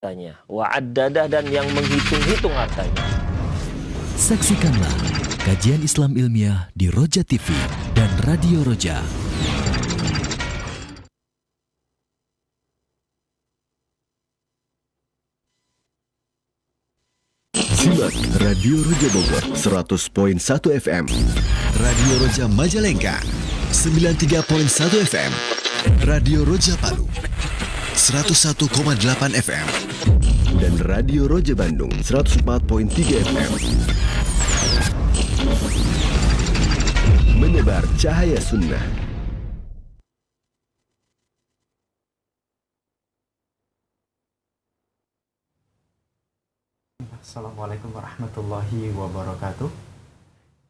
hartanya, wa'addadah dan yang menghitung-hitung hartanya. Saksikanlah kajian Islam ilmiah di Roja TV dan Radio Roja. Simak Radio Roja Bogor 100.1 FM, Radio Roja Majalengka 93.1 FM, Radio Roja Palu 101,8 FM, dan Radio Roja Bandung 104.3 FM. Menyebar cahaya sunnah. Assalamualaikum warahmatullahi wabarakatuh.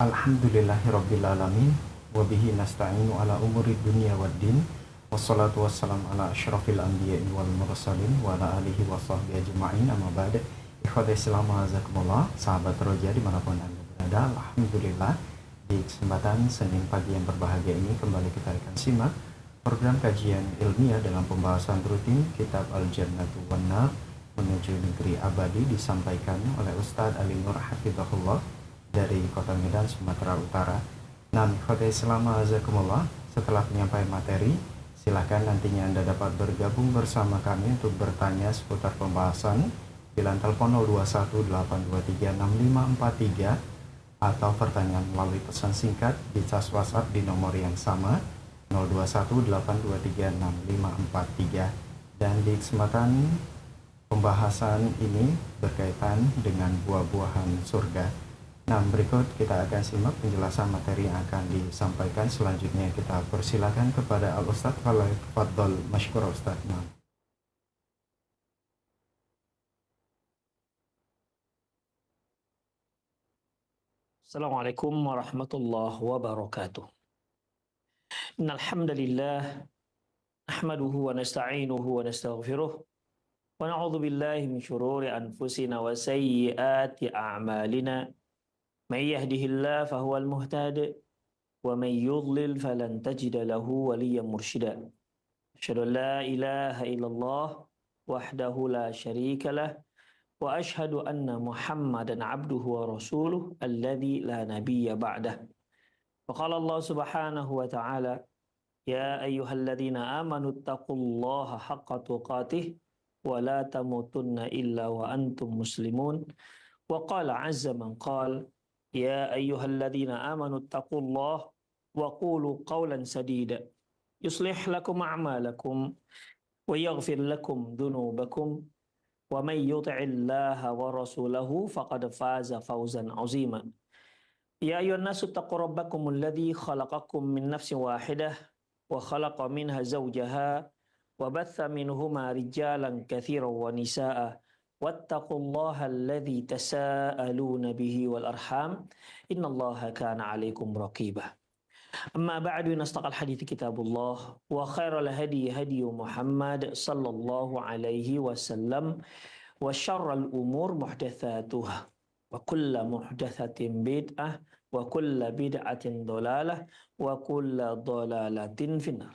Alhamdulillahirrabbilalamin. Wabihi nasta'inu ala umuri dunia waddin. Wassalatu wassalamu ala ashrafil anbiya'i wal mursalin wa ala alihi wa sahbihi ajma'in, amma ba'da. Ikhwatai Islam azakumullah, sahabat Roja dimanapun Anda berada, alhamdulillah di kesempatan Senin pagi yang berbahagia ini kembali kita akan simak program kajian ilmiah dalam pembahasan rutin kitab Al-Jannatu wan Nar menuju negeri abadi, disampaikan oleh Ustadz Ali Nur Hafizahullah dari Kota Medan, Sumatera Utara. Nah, ikhwatai Islam azakumullah, setelah penyampaian materi, silakan nantinya Anda dapat bergabung bersama kami untuk bertanya seputar pembahasan. Pilihan telepon 0218236543 atau pertanyaan melalui pesan singkat di cas WhatsApp di nomor yang sama 0218236543. Dan di kesempatan pembahasan ini berkaitan dengan buah-buahan surga. Nah, berikut kita akan simak penjelasan materi yang akan disampaikan. Selanjutnya kita persilakan kepada Al-Ustadz. Fadhol masykur Ustadz. Nah. Assalamualaikum warahmatullahi wabarakatuh. Innal hamdalillah nahmaduhu wa nasta'inuhu wa nastaghfiruh wa na'udzu billahi min syururi anfusina wa sayyiati a'malina. May yahdihillahu fahuwal muhtadi wa may yudlil falan tajida lahu waliyyan mursyida. Asyhadu an la ilaha illallah wahdahu la syarika lah wa asyhadu anna Muhammadan abduhu wa rasuluh alladzi la nabiyya ba'dah. Wa qala Allah subhanahu wa ta'ala, ya ayyuhalladzina amanu taqullaha haqqa tuqatih wa la tamutunna illa wa antum muslimun. Wa qala azza man qala, ya ayyuhalladzina amanu taqullaha wa qulu qawlan sadida yuslih lakum a'malakum wa yaghfir lakum dhunubakum wa may yuti'illaha wa rasulahu faqad faza fawzan 'azima. Ya ayyuhan nasu taqu rabbakumul ladzi khalaqakum min nafsin wahidah wa khalaqa minha zawjaha wa batha minhuma rijalan katsiran wa nisaa'a wattaqullaha alladzi tasaaluna bihi wal arham innallaha kana 'alaikum raqibah. Amma ba'du, nastaqal hadithi kitabullah wa khairal hadi hadi Muhammad sallallahu alaihi wasallam wa syarrul umur muhdatsatuha wa kullu muhdatsatin bid'ah wa kullu bid'atin dhalalah wa kullu dhalalatin finnar.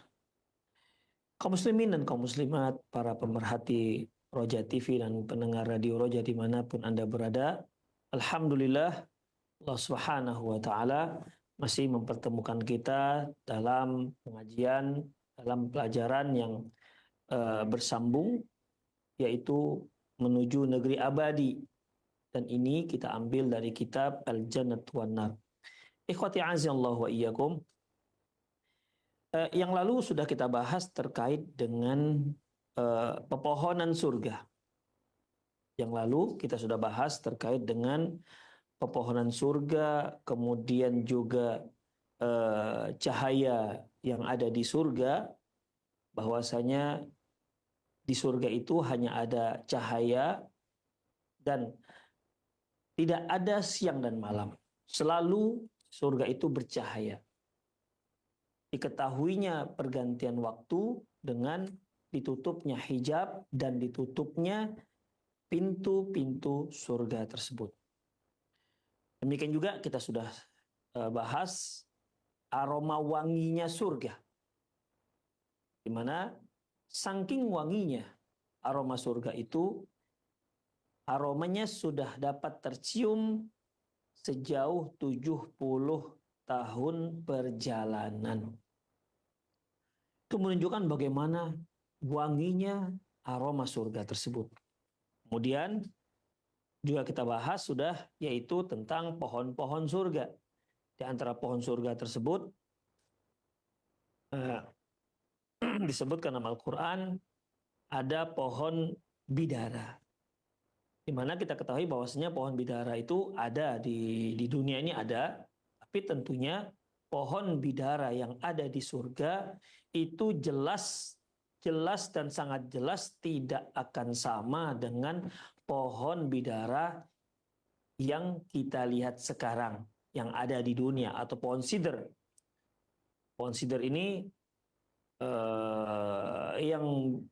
Kaum muslimin dan kaum muslimat, para pemerhati Roja TV dan pendengar Radio Roja dimanapun Anda berada, alhamdulillah Allah Subhanahu wa ta'ala masih mempertemukan kita dalam pengajian, dalam pelajaran yang bersambung, yaitu menuju negeri abadi. Dan ini kita ambil dari kitab Al-Jannatu wan Nar. Ikhwati azallahu wa iyyakum. Yang lalu sudah kita bahas terkait dengan pepohonan surga. Yang lalu kita sudah bahas terkait dengan pepohonan surga, kemudian juga cahaya yang ada di surga, bahwasanya di surga itu hanya ada cahaya dan tidak ada siang dan malam. Selalu surga itu bercahaya. Diketahuinya pergantian waktu dengan ditutupnya hijab dan ditutupnya pintu-pintu surga tersebut. Demikian juga kita sudah bahas aroma wanginya surga, di mana saking wanginya aroma surga itu aromanya sudah dapat tercium sejauh 70 tahun perjalanan. Itu menunjukkan bagaimana wanginya aroma surga tersebut. Kemudian juga kita bahas sudah, yaitu tentang pohon-pohon surga. Di antara pohon surga tersebut disebutkan dalam Al-Quran ada pohon bidara. Di mana kita ketahui bahwasanya pohon bidara itu ada di dunia ini ada, tapi tentunya pohon bidara yang ada di surga itu jelas dan sangat jelas tidak akan sama dengan pohon bidara yang kita lihat sekarang yang ada di dunia, atau pohon sidr. Pohon sidr ini yang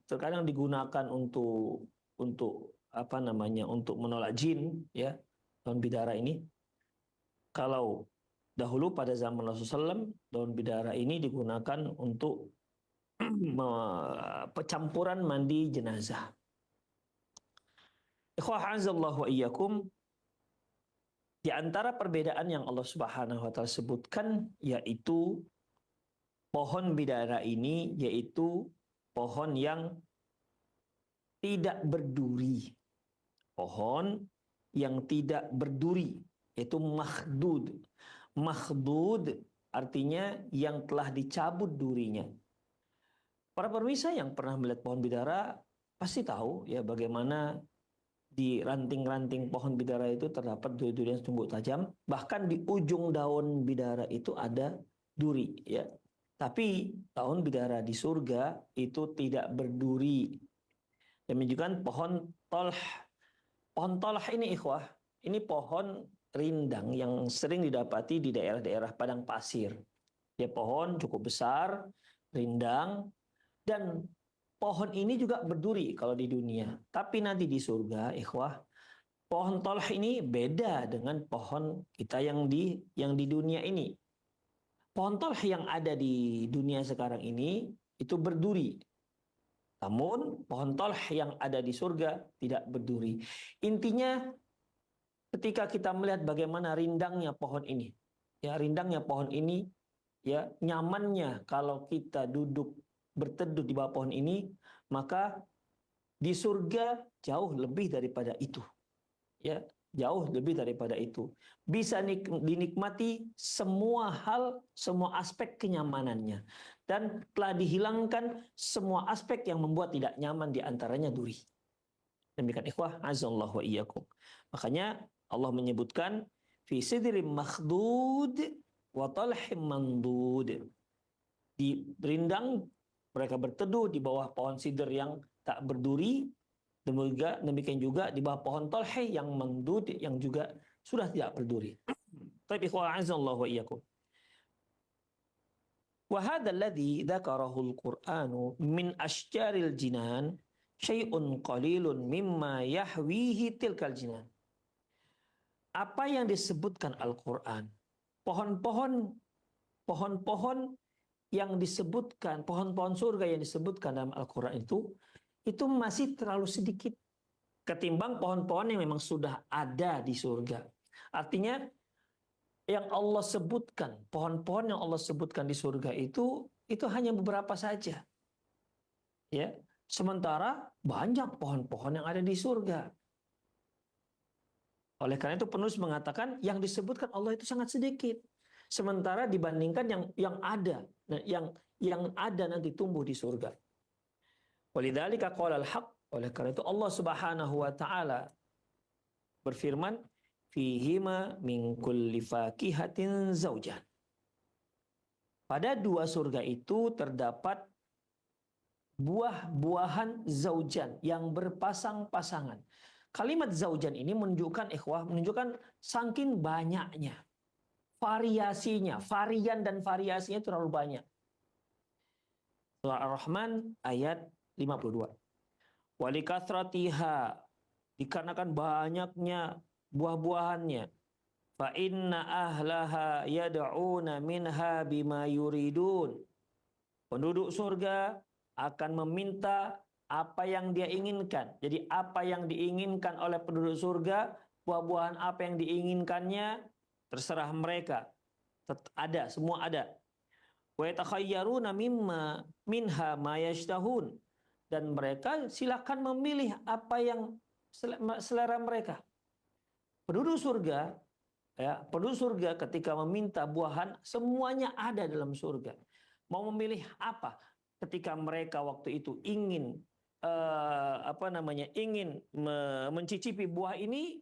terkadang digunakan untuk untuk menolak jin, ya, daun bidara ini. Kalau dahulu pada zaman Rasulullah SAW, daun bidara ini digunakan untuk pencampuran mandi jenazah. Ikhwah azallahu wa iyyakum, di antara perbedaan yang Allah Subhanahu wa taala sebutkan yaitu pohon bidara ini yaitu pohon yang tidak berduri. Pohon yang tidak berduri, yaitu makhdud. Makhdud artinya yang telah dicabut durinya. Para pemirsa yang pernah melihat pohon bidara pasti tahu ya bagaimana di ranting-ranting pohon bidara itu terdapat duri-duri yang tumbuh tajam. Bahkan di ujung daun bidara itu ada duri, ya. Tapi daun bidara di surga itu tidak berduri. Dan menunjukkan pohon tolh. Pohon tolh ini ikhwah, ini pohon rindang yang sering didapati di daerah-daerah padang pasir. Ya, pohon cukup besar, rindang, dan pohon ini juga berduri kalau di dunia. Tapi nanti di surga, ikhwah, pohon tolh ini beda dengan pohon kita yang di dunia ini. Pohon tolh yang ada di dunia sekarang ini itu berduri. Namun pohon tolh yang ada di surga tidak berduri. Intinya ketika kita melihat bagaimana rindangnya pohon ini, ya rindangnya pohon ini, ya nyamannya kalau kita duduk berteduh di bawah pohon ini, maka di surga jauh lebih daripada itu. Ya, jauh lebih daripada itu. Bisa dinikmati semua hal, semua aspek kenyamanannya. Dan telah dihilangkan semua aspek yang membuat tidak nyaman, di antaranya duri. Demikian ikhwah, azallahu wa iyyakum. Makanya Allah menyebutkan fi sidrim makhdud wa talhim mandud. Di rindang mereka berteduh di bawah pohon sidr yang tak berduri. Demikian juga di bawah pohon tolhe yang mandud yang juga sudah tidak berduri. Tapi ikhwah azallahu wa iyyakum. Wa hadha alladhi dzakarahu al-Qur'anu min ashjaril jinan syai'un qalilun mimma yahwihi tilkal jinan. Apa yang disebutkan Al-Qur'an, pohon-pohon yang disebutkan, pohon-pohon surga yang disebutkan dalam Al-Qur'an itu masih terlalu sedikit ketimbang pohon-pohon yang memang sudah ada di surga. Artinya yang Allah sebutkan, pohon-pohon yang Allah sebutkan di surga itu hanya beberapa saja. Ya, sementara banyak pohon-pohon yang ada di surga. Oleh karena itu penulis mengatakan yang disebutkan Allah itu sangat sedikit. Sementara dibandingkan yang ada, yang ada nanti tumbuh di surga. Walidzalika qala al-haq, oleh karena itu Allah Subhanahu wa taala berfirman, fihima min kulli fakihatin zaujan. Pada dua surga itu terdapat buah-buahan zaujan yang berpasang-pasangan. Kalimat zaujan ini menunjukkan ikhwah, menunjukkan saking banyaknya variasinya, varian dan variasinya terlalu banyak. Surah Ar-Rahman ayat 52. Walikathratiha, dikarenakan banyaknya buah-buahannya, fa inna ahlaha yad'una minha bima yuridun. Penduduk surga akan meminta apa yang dia inginkan. Jadi apa yang diinginkan oleh penduduk surga, buah-buahan apa yang diinginkannya, terserah mereka. Ada, semua ada. Wa yatakhayyaruna minha ma yashtahun. Dan mereka silakan memilih apa yang selera mereka. Penduduk surga, ya, penduduk surga ketika meminta buahan, semuanya ada dalam surga. Mau memilih apa? Ketika mereka waktu itu ingin mencicipi buah ini,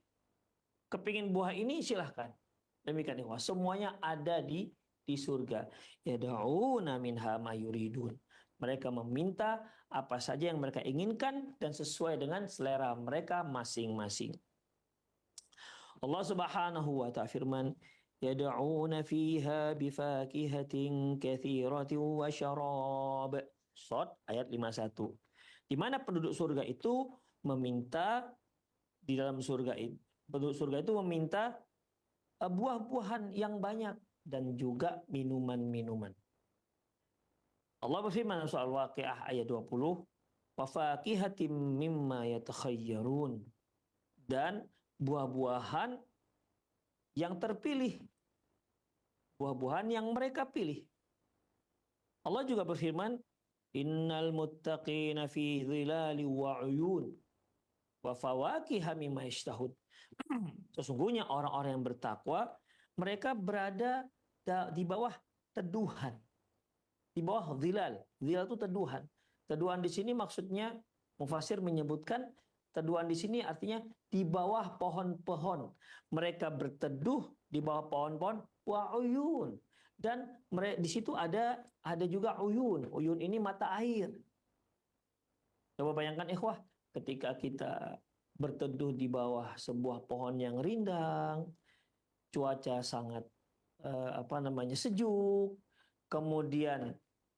kepingin buah ini, silahkan. Demikian ikhwah, semuanya ada di surga. Yad'una minha ma yuridun. Mereka meminta apa saja yang mereka inginkan dan sesuai dengan selera mereka masing-masing. Allah Subhanahu wa ta'ala firman, yad'una fiha bifakihatin katsiratin wa syarab. Shad ayat 51. Di mana penduduk surga itu meminta di dalam surga itu, penduduk surga itu meminta buah-buahan yang banyak dan juga minuman-minuman. Allah berfirman soal Waqiah ayat 20, wa fakihatin mimma yatakhayyarun, dan buah-buahan yang terpilih, buah-buahan yang mereka pilih. Allah juga berfirman, innal muttaqina fi dhilali wa uyun wa fawakiha mimma yashtahun. Sesungguhnya orang-orang yang bertakwa, mereka berada di bawah teduhan, di bawah dhilal. Dhilal itu teduhan. Teduhan di sini maksudnya mufasir menyebutkan teduhan di sini artinya di bawah pohon-pohon. Mereka berteduh di bawah pohon-pohon wa uyun. Dan di situ ada juga uyun. Uyun ini mata air. Coba bayangkan ikhwah, ketika kita berteduh di bawah sebuah pohon yang rindang, cuaca sangat sejuk, kemudian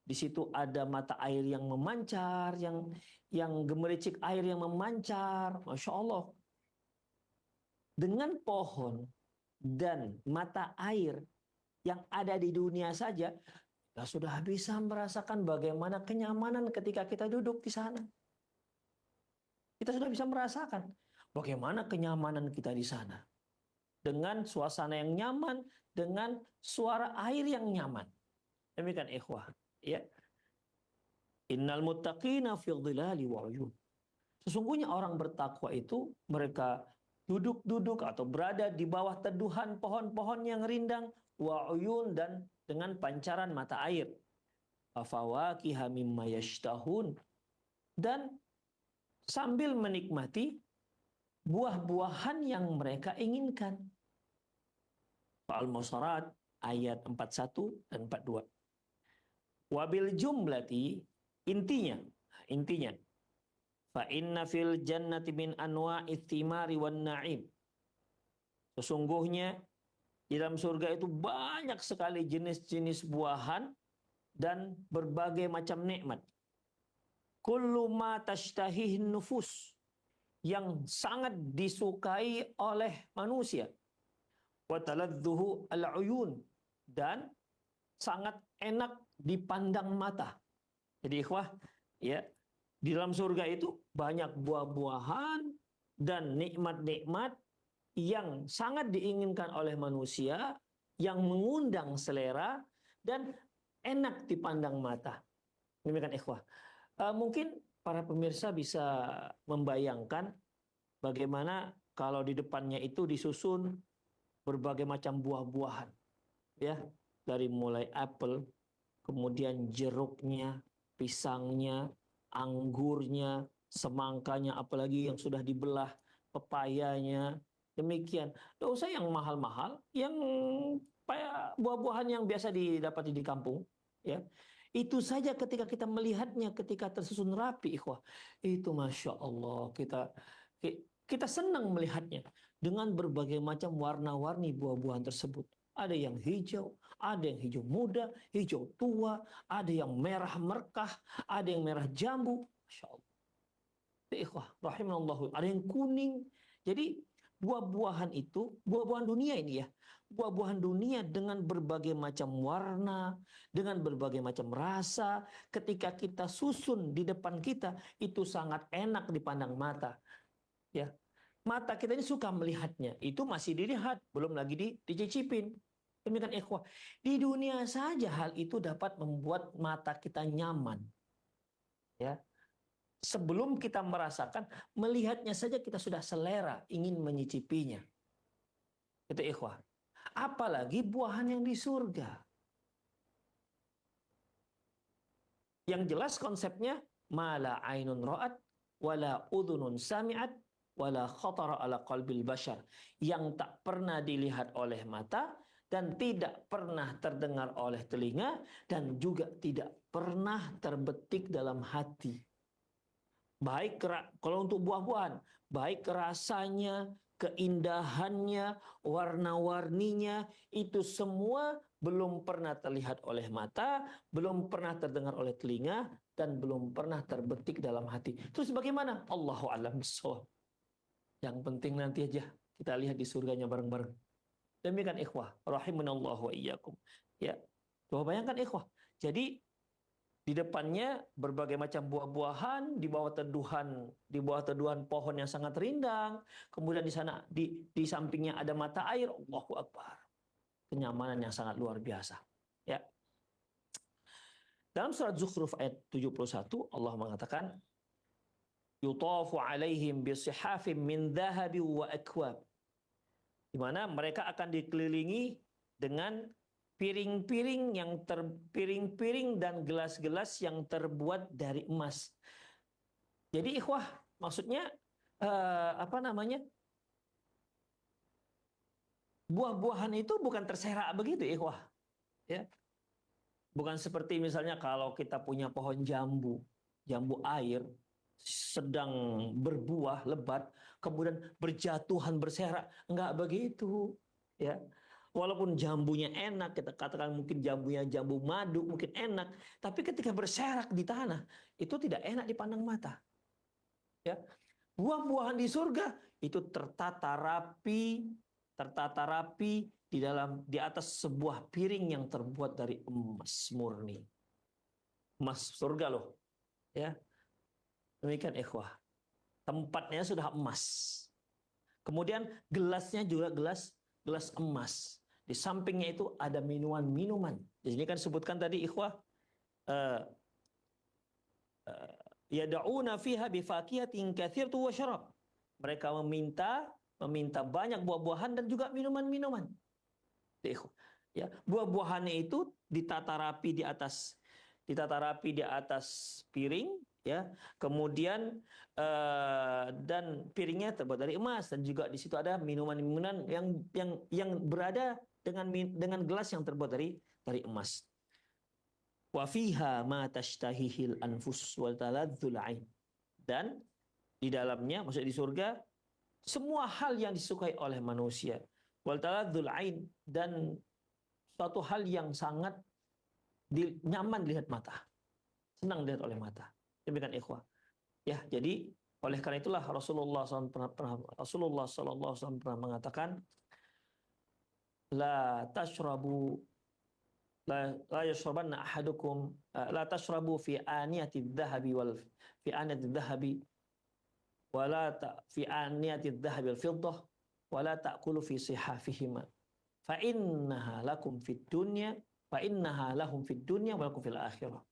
di situ ada mata air yang memancar, yang gemericik air yang memancar, masya Allah. Dengan pohon dan mata air yang ada di dunia saja, kita sudah bisa merasakan bagaimana kenyamanan ketika kita duduk di sana. Kita sudah bisa merasakan bagaimana kenyamanan kita di sana. Dengan suasana yang nyaman, dengan suara air yang nyaman. Demikian ikhwah. Ya. Innal muttaqina fil dhilali wa uyun. Sesungguhnya orang bertakwa itu mereka duduk-duduk atau berada di bawah teduhan pohon-pohon yang rindang, wa uyun, dan dengan pancaran mata air. Fawakiha mimma yashtahun, dan sambil menikmati buah-buahan yang mereka inginkan. Al-Musarat ayat 41 dan 42. Wabil jumlati, intinya fa inna fil jannati min anwa'ith thimari wan na'im. Sesungguhnya di dalam surga itu banyak sekali jenis-jenis buahan dan berbagai macam nikmat. Kullu ma tashtahihin nufus, yang sangat disukai oleh manusia. Wa taladzuhu al-uyun, dan sangat enak dipandang mata. Jadi ikhwah, ya, di dalam surga itu banyak buah-buahan dan nikmat-nikmat yang sangat diinginkan oleh manusia, yang mengundang selera dan enak dipandang mata. Demikian ikhwah. Mungkin para pemirsa bisa membayangkan bagaimana kalau di depannya itu disusun berbagai macam buah-buahan, ya, dari mulai apel, kemudian jeruknya, pisangnya, anggurnya, semangkanya, apalagi yang sudah dibelah, pepayanya, demikian. Tidak usah yang mahal-mahal, yang buah-buahan yang biasa didapati di kampung, ya. Itu saja ketika kita melihatnya, ketika tersusun rapi, ikhwah, itu masya Allah, kita senang melihatnya dengan berbagai macam warna-warni buah-buahan tersebut. Ada yang hijau, ada yang hijau muda, hijau tua, ada yang merah merkah, ada yang merah jambu, masya Allah. Ikhwah, rahimallahu, ada yang kuning. Jadi buah-buahan itu, buah-buahan dunia ini ya, buah-buahan dunia dengan berbagai macam warna, dengan berbagai macam rasa, ketika kita susun di depan kita, itu sangat enak dipandang mata. Ya, mata kita ini suka melihatnya, itu masih dilihat, belum lagi dicicipin. Demikian ikhwah, di dunia saja hal itu dapat membuat mata kita nyaman. Ya, sebelum kita merasakan, melihatnya saja kita sudah selera, ingin menyicipinya. Itu ikhwah. Apalagi buahan yang di surga. Yang jelas konsepnya, mala ainun ra'at, wala udhunun sami'at, wala khatara ala qalbil bashar. Yang tak pernah dilihat oleh mata, dan tidak pernah terdengar oleh telinga, dan juga tidak pernah terbetik dalam hati. Baik kalau untuk buah-buahan, baik rasanya, keindahannya, warna-warninya, itu semua belum pernah terlihat oleh mata, belum pernah terdengar oleh telinga, dan belum pernah terbetik dalam hati. Terus bagaimana? Allahu a'lam bishawab. Yang penting nanti aja kita lihat di surganya bareng-bareng. Demikian ikhwah, rahimanallahu wa iyyakum. Ya. Coba bayangkan ikhwah. Jadi di depannya berbagai macam buah-buahan, di bawah teduhan pohon yang sangat rindang. Kemudian di sana di sampingnya ada mata air. Allahu Akbar. Kenyamanan yang sangat luar biasa. Ya. Dalam surat Zukhruf ayat 71 Allah mengatakan, yutafu alaihim bisihafim min dhahabi wa akwab. Di mana mereka akan dikelilingi dengan piring-piring dan gelas-gelas yang terbuat dari emas. Jadi ikhwah, maksudnya buah-buahan itu bukan terserak begitu ikhwah. Ya. Bukan seperti misalnya kalau kita punya pohon jambu air sedang berbuah lebat, kemudian berjatuhan berserak, enggak begitu, ya. Walaupun jambunya enak, kita katakan mungkin jambunya jambu madu, mungkin enak, tapi ketika berserak di tanah, itu tidak enak dipandang mata. Ya. Buah-buahan di surga itu tertata rapi di atas sebuah piring yang terbuat dari emas murni. Emas surga loh. Ya. Demikian ikhwah. Tempatnya sudah emas. Kemudian gelasnya juga gelas emas. Di sampingnya itu ada minuman-minuman. Di sini kan sebutkan tadi ikhwah, yad'una fiha bifakihatin katsiratu wa syarab. Mereka meminta banyak buah-buahan dan juga minuman-minuman. Ya, buah-buahannya itu ditata rapi di atas piring, ya. Kemudian dan piringnya terbuat dari emas, dan juga di situ ada minuman-minuman yang berada dengan gelas yang terbuat dari emas. Wa fiha ma tashtahihil anfus wal taladzul ain. Dan di dalamnya, maksudnya di surga, semua hal yang disukai oleh manusia, wal taladzul ain, dan suatu hal yang sangat nyaman dilihat mata, senang dilihat oleh mata. Demikian ikhwah. Ya, jadi oleh karena itulah Rasulullah SAW pernah mengatakan, la yashrabanna ahadukum la tashrabu fi aniyati dhahabi wala fi aniyati dhahabi wal fiddah wala ta'kulu fi sihafihima fa innaha lahum fid dunya wa lakum fil akhirah.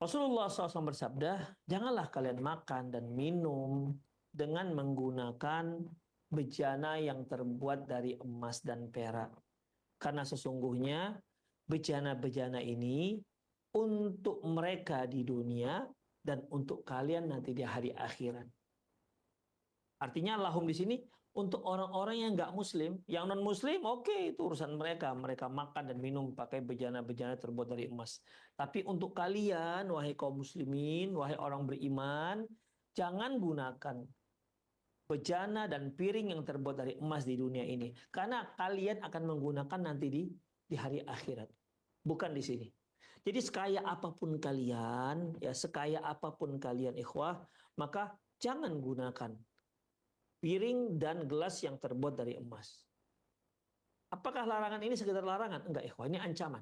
Rasulullah SAW bersabda, janganlah kalian makan dan minum dengan menggunakan bejana yang terbuat dari emas dan perak. Karena sesungguhnya bejana-bejana ini untuk mereka di dunia dan untuk kalian nanti di hari akhirat. Artinya lahum di sini untuk orang-orang yang nggak muslim, yang non muslim, oke, itu urusan mereka. Mereka makan dan minum pakai bejana-bejana terbuat dari emas. Tapi untuk kalian, wahai kaum muslimin, wahai orang beriman, jangan gunakan bejana dan piring yang terbuat dari emas di dunia ini, karena kalian akan menggunakan nanti di hari akhirat, bukan di sini. Jadi sekaya apapun kalian, ikhwah, maka jangan gunakan piring dan gelas yang terbuat dari emas. Apakah larangan ini sekedar larangan? Enggak, ikhwah, ini ancaman.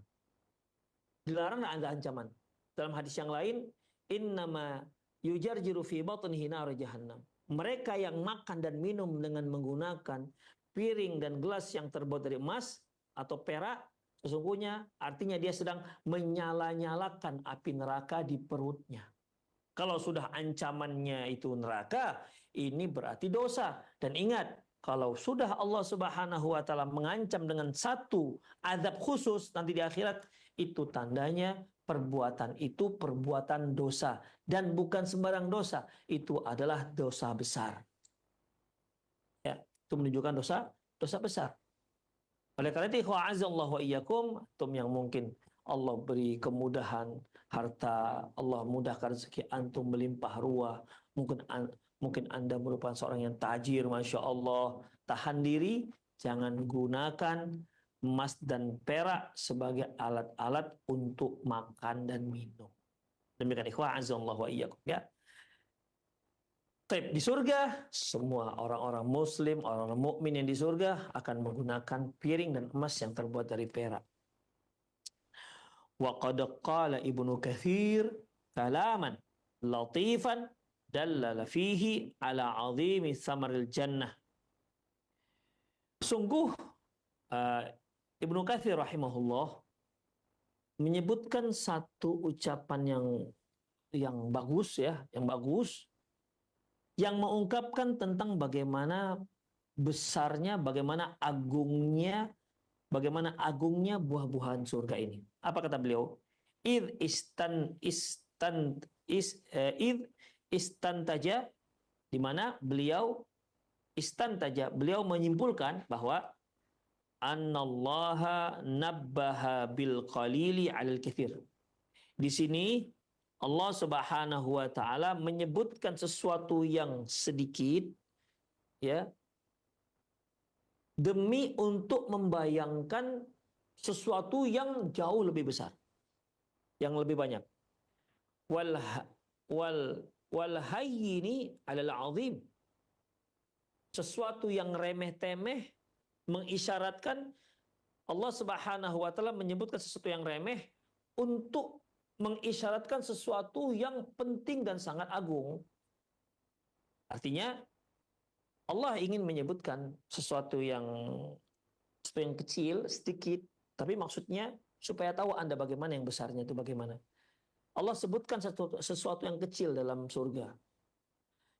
Dilarang ada ancaman. Dalam hadis yang lain, innama yujarjiru fi batnihi nar jahannam. Mereka yang makan dan minum dengan menggunakan piring dan gelas yang terbuat dari emas atau perak, sesungguhnya artinya dia sedang menyala-nyalakan api neraka di perutnya. Kalau sudah ancamannya itu neraka, ini berarti dosa. Dan ingat, kalau sudah Allah Subhanahu wa taala mengancam dengan satu azab khusus nanti di akhirat, itu tandanya perbuatan itu perbuatan dosa, dan bukan sembarang dosa, itu adalah dosa besar. Ya, itu menunjukkan dosa besar. Oleh karena itu, wa'azallahu wa iyyakum, antum yang mungkin Allah beri kemudahan harta, Allah mudahkan rezeki antum melimpah ruah, mungkin Anda merupakan seorang yang tajir, Masya Allah, tahan diri, jangan gunakan emas dan perak sebagai alat-alat untuk makan dan minum. Demikian ikhwah, azallahu wa iyyakum, ya. Di surga, semua orang-orang muslim, orang-orang mukmin yang di surga akan menggunakan piring dan emas yang terbuat dari perak. Wa qad qala Ibnu Katsir kalaman latifan dallala fihi ala 'azimi samaril jannah. Sungguh Ibnu Katsir rahimahullah menyebutkan satu ucapan yang bagus, ya, yang mengungkapkan tentang bagaimana besarnya, bagaimana agungnya buah-buahan surga ini. Apa kata beliau? Id istantaja, di mana beliau menyimpulkan bahwa annallaha nabbaha bil qalili 'alal katsir. Di sini Allah Subhanahu wa taala menyebutkan sesuatu yang sedikit, ya, demi untuk membayangkan sesuatu yang jauh lebih besar, yang lebih banyak. Wal hayyini 'alal 'azim. Sesuatu yang remeh-temeh mengisyaratkan Allah Subhanahu wa taala menyebutkan sesuatu yang remeh untuk mengisyaratkan sesuatu yang penting dan sangat agung. Artinya Allah ingin menyebutkan sesuatu yang kecil, sedikit, tapi maksudnya supaya tahu Anda bagaimana yang besarnya itu bagaimana. Allah sebutkan sesuatu yang kecil dalam surga.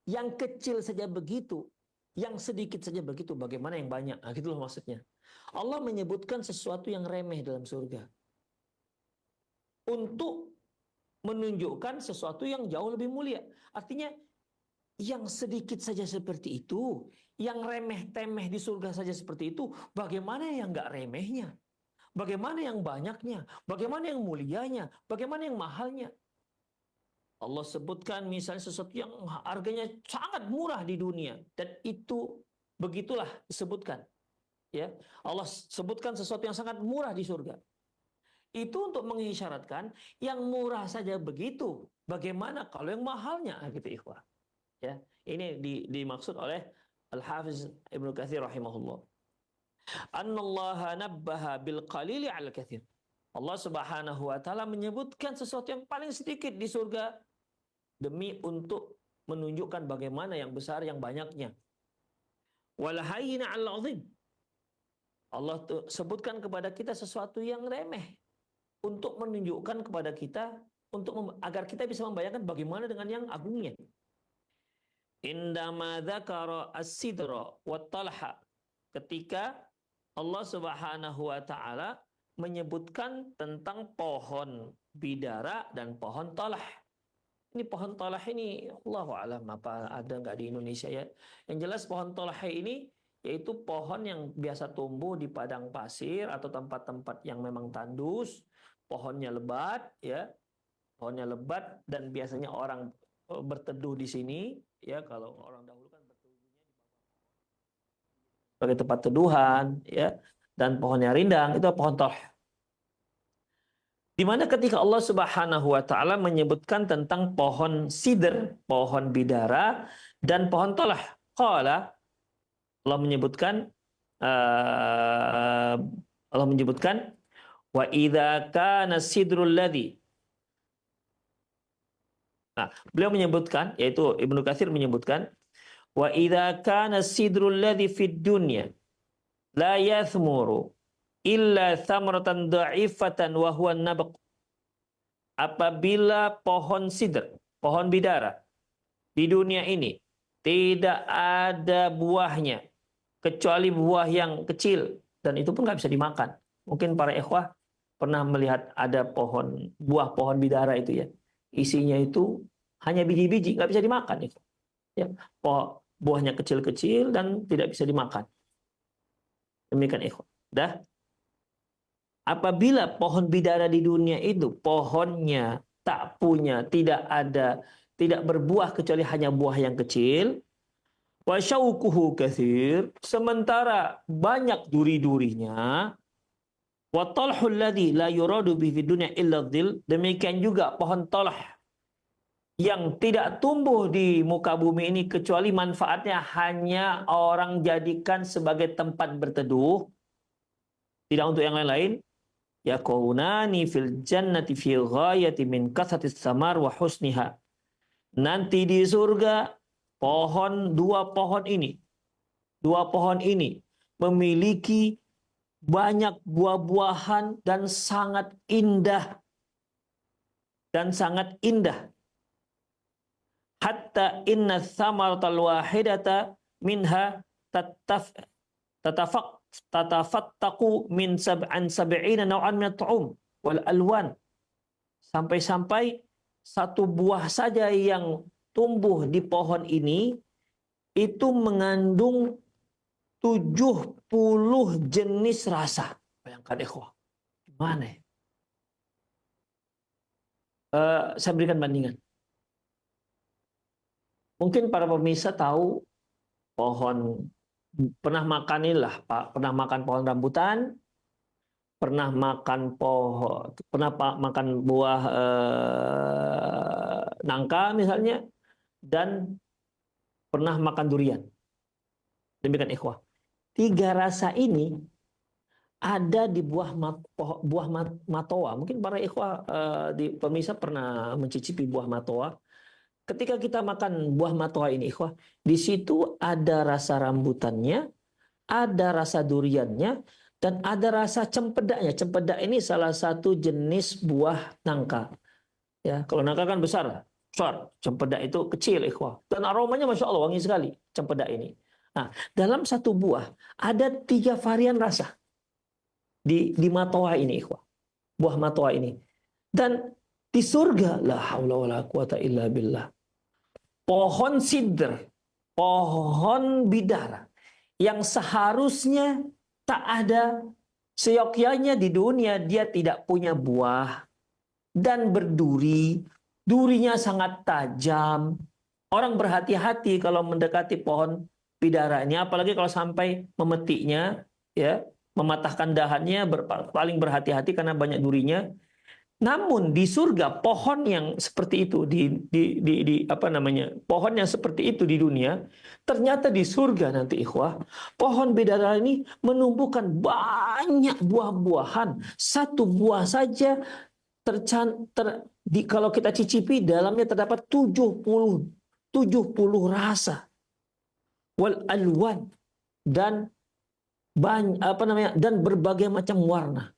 Yang kecil saja begitu, yang sedikit saja begitu, bagaimana yang banyak? Nah, gitu loh maksudnya. Allah menyebutkan sesuatu yang remeh dalam surga untuk menunjukkan sesuatu yang jauh lebih mulia. Artinya, yang sedikit saja seperti itu, yang remeh-temeh di surga saja seperti itu, bagaimana yang nggak remehnya? Bagaimana yang banyaknya? Bagaimana yang mulianya? Bagaimana yang mahalnya? Allah sebutkan misalnya sesuatu yang harganya sangat murah di dunia, dan itu begitulah disebutkan. Ya, Allah sebutkan sesuatu yang sangat murah di surga. Itu untuk mengisyaratkan yang murah saja begitu, bagaimana kalau yang mahalnya, gitu ikhwah. Ya, ini dimaksud oleh Al-Hafiz Ibnu Katsir rahimahullah. Annallaha nabbaha bil qalili 'al katsir. Allah Subhanahu wa taala menyebutkan sesuatu yang paling sedikit di surga demi untuk menunjukkan bagaimana yang besar, yang banyaknya. Wal hayyina 'al 'azim. Allah sebutkan kepada kita sesuatu yang remeh untuk menunjukkan kepada kita, agar kita bisa membayangkan bagaimana dengan yang agungnya. Indama dzakara as-sidra wat talha. Ketika Allah Subhanahu wa taala menyebutkan tentang pohon bidara dan pohon talah. Ini pohon talah ini, Allahu a'lam apa ada nggak di Indonesia, ya. Yang jelas pohon talah ini yaitu pohon yang biasa tumbuh di padang pasir atau tempat-tempat yang memang tandus. Pohonnya lebat, ya. Pohonnya lebat dan biasanya orang berteduh di sini, ya. Kalau orang dahulu kan berteduhnya di bawah pohon sebagai tempat teduhan, ya. Dan pohonnya rindang, itu pohon talah. Di mana ketika Allah Subhanahu wa taala menyebutkan tentang pohon sidr, pohon bidara dan pohon talah, qala, Allah menyebutkan uh, Allah menyebutkan wa idza kana sidrul ladzi. Nah, beliau menyebutkan, yaitu Ibnu Katsir menyebutkan wa idza kana sidrul ladzi fid dunya la yathmuru illa thamratan dha'ifatan wa huwa nabq. Apabila pohon sidr, pohon bidara di dunia ini tidak ada buahnya kecuali buah yang kecil, dan itu pun nggak bisa dimakan. Mungkin para ikhwah pernah melihat ada buah pohon bidara itu ya, isinya itu hanya biji-biji, nggak bisa dimakan itu. Ya, buahnya kecil-kecil dan tidak bisa dimakan. Demikian ikhwah. Dah. Apabila pohon bidara di dunia itu pohonnya tak punya, tidak berbuah kecuali hanya buah yang kecil, wa syaukuhu katsir, sementara banyak duri-durinya, wa talhul ladzi la yuradu bihi dunya illa dhil, demikian juga pohon talah yang tidak tumbuh di muka bumi ini kecuali manfaatnya hanya orang jadikan sebagai tempat berteduh, tidak untuk yang lain-lain. Yakunani fil jannati fi ghayati min kathatis samar wa husniha. Nanti di surga dua pohon ini memiliki banyak buah-buahan dan sangat indah. Hatta inna thamaratal wahidata minha tatafattaqu min sab'ina naw'an min at-tu'um wal alwan. Sampai-sampai satu buah saja yang tumbuh di pohon ini itu mengandung 70 jenis rasa. Bayangkan ikhwah. Gimana ya? Saya berikan bandingan. Mungkin para pemirsa tahu pernah makan pohon rambutan, pernah makan buah nangka misalnya, dan pernah makan durian. Demikian ikhwah. 3 rasa ini ada di buah matoa. Mungkin para ikhwah di pemirsa pernah mencicipi buah matoa. Ketika kita makan buah matoa ini ikhwah, di situ ada rasa rambutannya, ada rasa duriannya, dan ada rasa cempedaknya. Cempedak ini salah satu jenis buah nangka. Ya, kalau nangka kan besar. Cempedak itu kecil ikhwah. Dan aromanya Masya Allah wangi sekali cempedak ini. Nah, dalam satu buah ada 3 varian rasa di matoa ini ikhwah. Buah matoa ini. Dan di surga, la haula wala quwata illa billah, pohon sidr, pohon bidara, yang seharusnya tak ada, seyogyanya di dunia dia tidak punya buah, dan berduri, durinya sangat tajam. Orang berhati-hati kalau mendekati pohon bidara ini, apalagi kalau sampai memetiknya, ya, mematahkan dahannya, paling berhati-hati karena banyak durinya. Namun di surga pohon yang seperti itu pohon yang seperti itu di dunia, ternyata di surga nanti ikhwah, pohon bidara ini menumbuhkan banyak buah-buahan. Satu buah saja kalau kita cicipi dalamnya terdapat 70 rasa. Wal alwan, dan dan berbagai macam warna.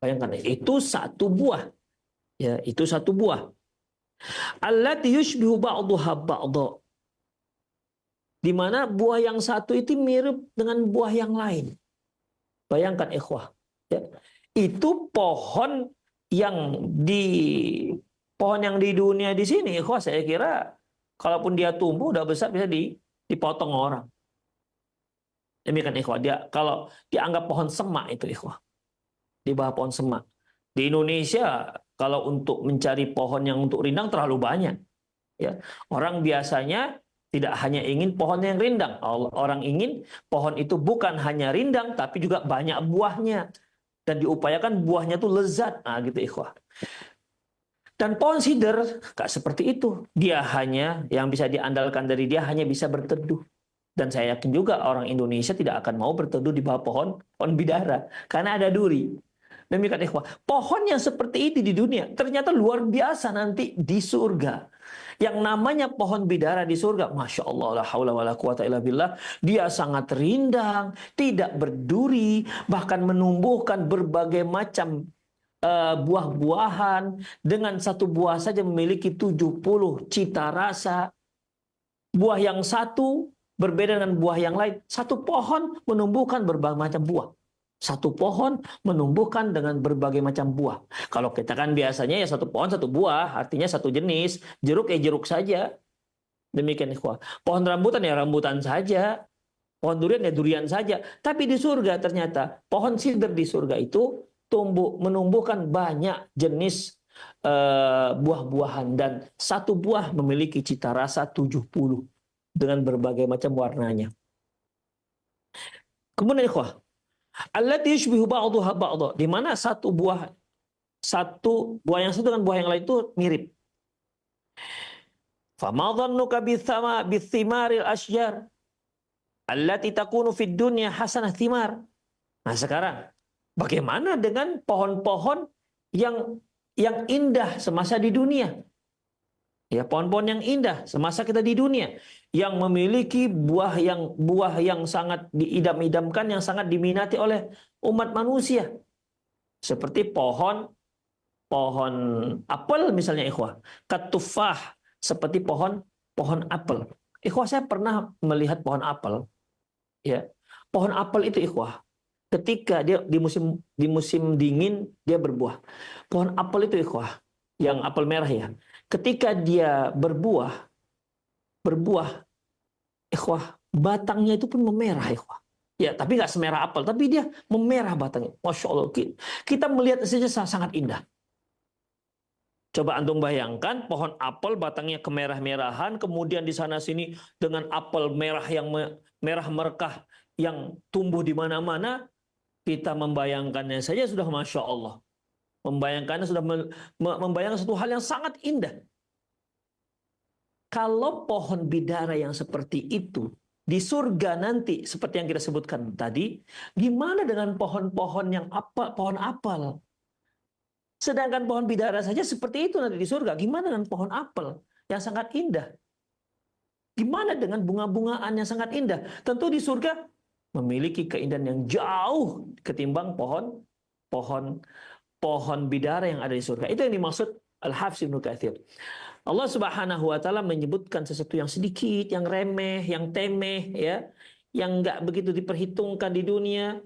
Bayangkan, itu satu buah. Ya, itu satu buah. Allati yushbihu ba'daha ba'dha. Di mana buah yang satu itu mirip dengan buah yang lain. Bayangkan ikhwah. Ya. Itu pohon yang di dunia di sini ikhwah, saya kira kalaupun dia tumbuh udah besar bisa dipotong orang. Demikian ikhwah. Kalau dianggap pohon semak itu ikhwah, di bawah pohon semak. Di Indonesia kalau untuk mencari pohon yang untuk rindang terlalu banyak. Ya, orang biasanya tidak hanya ingin pohon yang rindang. Orang ingin pohon itu bukan hanya rindang tapi juga banyak buahnya, dan diupayakan buahnya itu lezat. Nah, gitu ikhwah. Dan pohon sidr nggak seperti itu. Dia hanya yang bisa diandalkan dari dia hanya bisa berteduh. Dan saya yakin juga orang Indonesia tidak akan mau berteduh di bawah pohon bidara karena ada duri. Demikian ikhwah. Pohon yang seperti itu di dunia ternyata luar biasa nanti di surga. Yang namanya pohon bidara di surga, masya Allah, la haula wala quwata illa billah, dia sangat rindang, tidak berduri, bahkan menumbuhkan berbagai macam buah-buahan. Dengan satu buah saja memiliki 70 cita rasa. Buah yang satu berbeda dengan buah yang lain. Satu pohon menumbuhkan berbagai macam buah. Satu pohon menumbuhkan dengan berbagai macam buah. Kalau kita kan biasanya ya satu pohon satu buah, artinya satu jenis. Jeruk ya jeruk saja. Demikian ikhwah. Pohon rambutan ya rambutan saja. Pohon durian ya durian saja. Tapi di surga ternyata pohon sidr di surga itu menumbuhkan banyak jenis buah-buahan, dan satu buah memiliki cita rasa 70 dengan berbagai macam warnanya. Kemudian ikhwah, allati yushbihu ba'daha ba'dha, di mana satu buah yang satu dengan buah yang lain itu mirip. Fama dhannuka bithimaril asyjar allati takunu fid dunya hasanah thimar. Nah, sekarang bagaimana dengan pohon-pohon yang indah semasa di dunia? Ya, pohon-pohon yang indah semasa kita di dunia, yang memiliki buah yang sangat diidam-idamkan, yang sangat diminati oleh umat manusia. Seperti pohon apel misalnya ikhwah, katufah, seperti pohon apel. Ikhwah, saya pernah melihat pohon apel. Ya, pohon apel itu ikhwah, ketika dia di musim dingin dia berbuah. Pohon apel itu ikhwah, yang apel merah ya. Ketika dia berbuah, ikhwah, batangnya itu pun memerah, ikhwah. Ya, tapi nggak semerah apel, tapi dia memerah batangnya. Masya Allah, kita melihat saja sangat indah. Coba antum bayangkan pohon apel batangnya kemerah-merahan, kemudian di sana sini dengan apel merah yang merah merekah yang tumbuh di mana-mana, kita membayangkannya saja sudah masya Allah. Membayangkannya sudah membayangkan satu hal yang sangat indah. Kalau pohon bidara yang seperti itu di surga nanti, seperti yang kita sebutkan tadi, gimana dengan pohon-pohon yang pohon apel? Sedangkan pohon bidara saja seperti itu nanti di surga, gimana dengan pohon apel yang sangat indah? Gimana dengan bunga-bungaan yang sangat indah? Tentu di surga memiliki keindahan yang jauh ketimbang pohon bidara yang ada di surga. Itu yang dimaksud Al-Hafidz Ibnu Katsir. Allah Subhanahu wa taala menyebutkan sesuatu yang sedikit, yang remeh, yang temeh ya, yang enggak begitu diperhitungkan di dunia.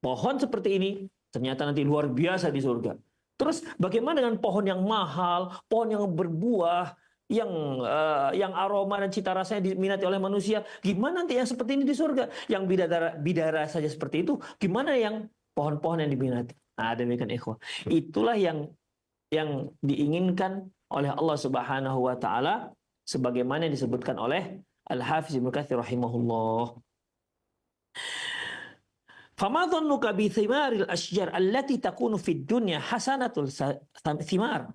Pohon seperti ini ternyata nanti luar biasa di surga. Terus bagaimana dengan pohon yang mahal, pohon yang berbuah, yang aroma dan cita rasanya diminati oleh manusia? Gimana nanti yang seperti ini di surga? Yang bidara saja seperti itu, gimana yang pohon-pohon yang diminati? Nah, demikian ikhwah. Itulah yang diinginkan oleh Allah Subhanahu wa taala sebagaimana yang disebutkan oleh Al-Hafidz Ibnu Katsir rahimahullah. Fama dhannuka bi thimaril asjar allati takunu fid dunya hasanatul thimar.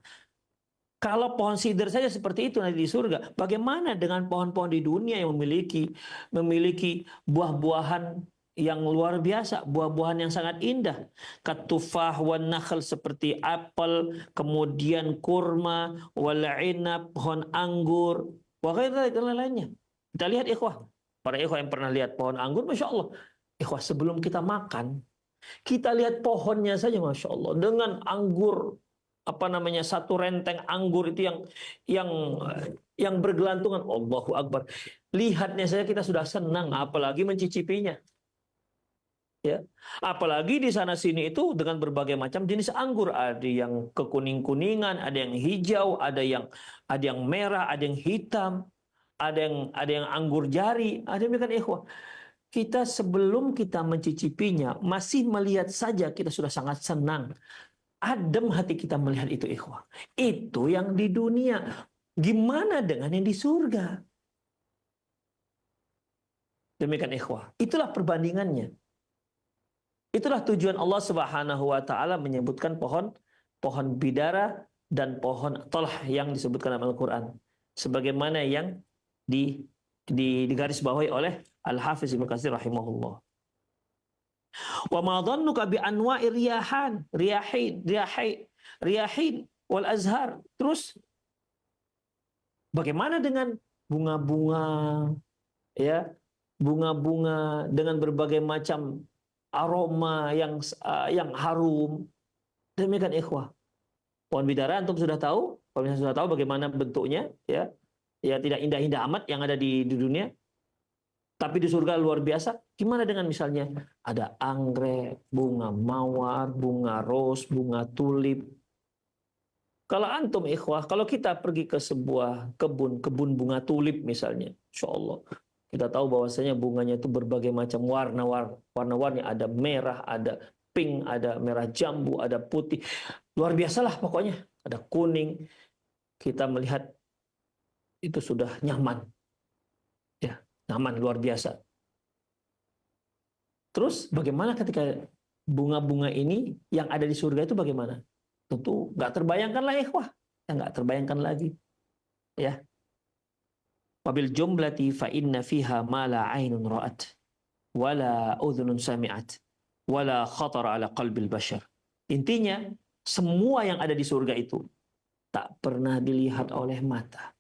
Kalau pohon sidr saja seperti itu nanti di surga, bagaimana dengan pohon-pohon di dunia yang memiliki buah-buahan yang luar biasa, buah-buahan yang sangat indah. Katufah wan nakhl, seperti apel, kemudian kurma, wal inab, pohon anggur, wa ghairi dan lainnya. Kita lihat ikhwah, para ikhwah yang pernah lihat pohon anggur, masya Allah. Ikhwah, sebelum kita makan, kita lihat pohonnya saja, masya Allah, dengan anggur, satu renteng anggur itu yang bergelantungan. Allahu Akbar. Lihatnya saja kita sudah senang, apalagi mencicipinya. Ya, apalagi di sana sini itu dengan berbagai macam jenis anggur, ada yang kekuning-kuningan, ada yang hijau, ada yang merah, ada yang hitam, ada yang anggur jari, ada yang ikhwah. Kita sebelum kita mencicipinya, masih melihat saja kita sudah sangat senang. Adem hati kita melihat itu ikhwah. Itu yang di dunia. Gimana dengan yang di surga? Demikian ikhwah. Itulah perbandingannya. Itulah tujuan Allah Subhanahu wa taala menyebutkan pohon bidara dan pohon talh yang disebutkan dalam Al-Qur'an sebagaimana yang digarisbawahi oleh Al-Hafiz Ibnu Katsir rahimahullah. Wa ma dhannuka bi anwa'i riyahin wal azhar. Terus bagaimana dengan bunga-bunga, ya, bunga-bunga dengan berbagai macam aroma yang harum. Demikian ikhwah. Pohon bidara antum sudah tahu, kalau misalnya sudah tahu bagaimana bentuknya, ya. Ya tidak indah-indah amat yang ada di dunia. Tapi di surga luar biasa. Gimana dengan misalnya ada anggrek, bunga mawar, bunga ros, bunga tulip. Kalau antum ikhwah, kalau kita pergi ke sebuah kebun bunga tulip misalnya, insya Allah kita tahu bahwasanya bunganya itu berbagai macam warna-warni, ada merah, ada pink, ada merah jambu, ada putih, luar biasalah pokoknya, ada kuning. Kita melihat itu sudah nyaman, ya nyaman luar biasa. Terus bagaimana ketika bunga-bunga ini yang ada di surga itu bagaimana? Tentu nggak terbayangkan lah ikhwah, ya nggak terbayangkan lagi, ya. Wabil jumlati fa inna fiha ma la ainun ra'at wala udhunun sami'at wala khatar ala qalbil bashar. Intinya semua yang ada di surga itu tak pernah dilihat oleh mata,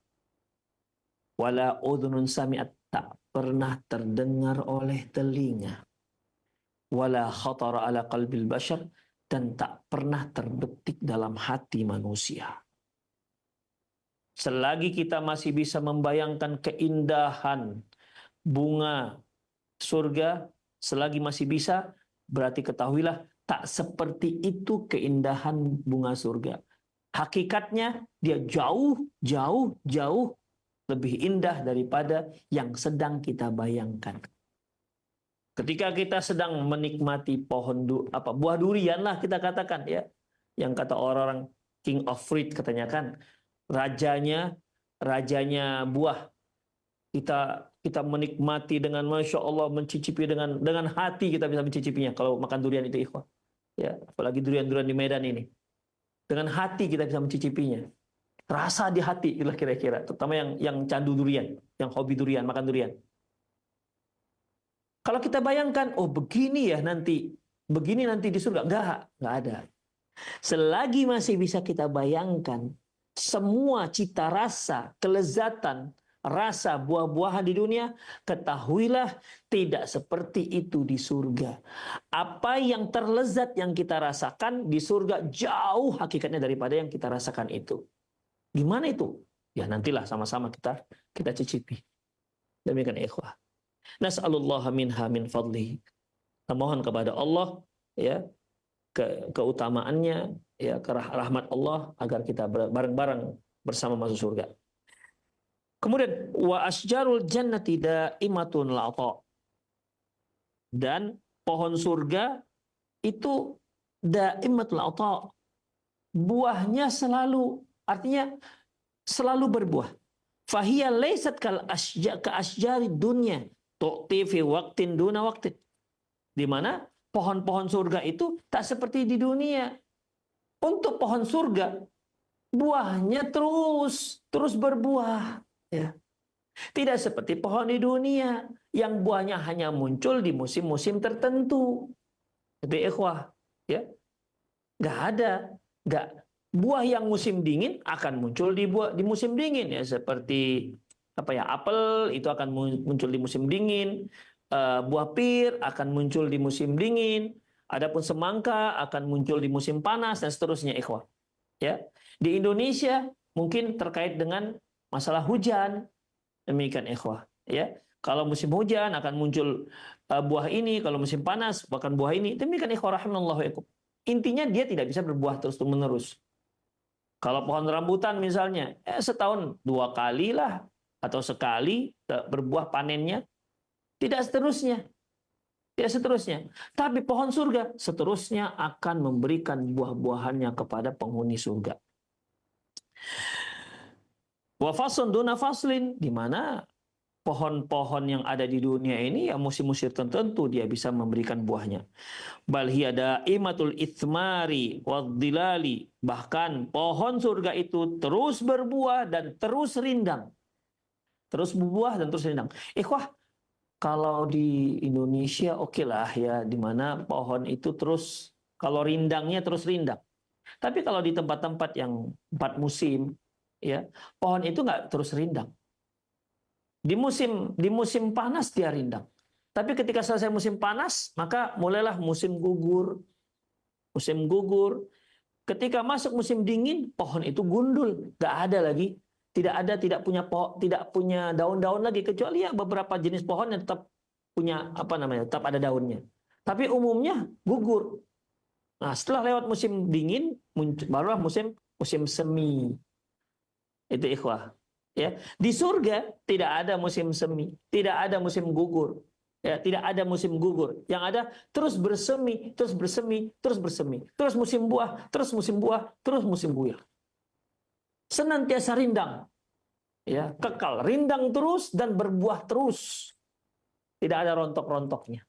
wala udhunun sami'at, tak pernah terdengar oleh telinga, wala khatar ala qalbil bashar, dan tak pernah terbetik dalam hati manusia. Selagi kita masih bisa membayangkan keindahan bunga surga, selagi masih bisa, berarti ketahuilah tak seperti itu keindahan bunga surga. Hakikatnya dia jauh lebih indah daripada yang sedang kita bayangkan. Ketika kita sedang menikmati buah durian lah kita katakan, ya, yang kata orang king of fruit katanya kan, rajanya buah. Kita menikmati dengan masya Allah, mencicipi dengan hati kita bisa mencicipinya. Kalau makan durian itu ikhwah, ya, apalagi durian-durian di Medan ini, dengan hati kita bisa mencicipinya. Rasa di hati kira-kira, terutama yang candu durian, yang hobi durian, makan durian. Kalau kita bayangkan, oh begini nanti di surga, enggak ada. Selagi masih bisa kita bayangkan semua cita rasa, kelezatan, rasa buah-buahan di dunia, ketahuilah tidak seperti itu di surga. Apa yang terlezat yang kita rasakan di surga jauh hakikatnya daripada yang kita rasakan itu. Gimana itu? Ya nantilah sama-sama kita cicipi. Demikian ikhwah. Nas'alullah minha min fadlihi. Kita mohon kepada Allah, ya, keutamaannya, ya, rahmat Allah agar kita bareng-bareng bersama masuk surga. Kemudian wa asjarul jannati daimatun la'ata. Dan pohon surga itu daimatul la'ata. Buahnya selalu, artinya selalu berbuah. Fahiya laysat ka asjari dunya tu'ti fi waqtin duna waqtin. Di mana pohon-pohon surga itu tak seperti di dunia. Untuk pohon surga, buahnya terus berbuah. Ya. Tidak seperti pohon di dunia yang buahnya hanya muncul di musim-musim tertentu. Jadi ikhwah, ya, nggak buah yang musim dingin akan muncul di musim dingin, ya, seperti apel itu akan muncul di musim dingin. Buah pir akan muncul di musim dingin, adapun semangka akan muncul di musim panas dan seterusnya ikhwah. Ya. Di Indonesia mungkin terkait dengan masalah hujan, demikian ikhwah, ya. Kalau musim hujan akan muncul buah ini, kalau musim panas bahkan buah ini. Demikian ikhwah rahimallahu yakum. Intinya dia tidak bisa berbuah terus-menerus. Kalau pohon rambutan misalnya, setahun 2 kali lah atau sekali berbuah panennya. Tidak seterusnya. Tapi pohon surga seterusnya akan memberikan buah-buahannya kepada penghuni surga. Wa faslun duna faslin, di mana pohon-pohon yang ada di dunia ini ya musim-musim tertentu dia bisa memberikan buahnya. Bal hiya daimatul itsmari wadhilali, bahkan pohon surga itu terus berbuah dan terus rindang. terus berbuah dan terus rindang. Ikhwah, kalau di Indonesia oke lah ya, di mana pohon itu terus kalau rindangnya terus rindang. Tapi kalau di tempat-tempat yang 4 musim, ya pohon itu nggak terus rindang. Di musim panas dia rindang. Tapi ketika selesai musim panas, maka mulailah musim gugur. Musim gugur. Ketika masuk musim dingin, pohon itu gundul, nggak ada lagi. Tidak punya daun-daun lagi, kecuali ya beberapa jenis pohon yang tetap punya tetap ada daunnya. Tapi umumnya gugur. Nah, setelah lewat musim dingin, barulah musim semi. Itu ikhwah. Ya, di surga tidak ada musim semi, tidak ada musim gugur. Ya, tidak ada musim gugur. Yang ada terus bersemi, terus bersemi, terus bersemi. Terus musim buah, terus musim buah, terus musim buah. Senantiasa rindang, ya, kekal, rindang terus dan berbuah terus, tidak ada rontok-rontoknya.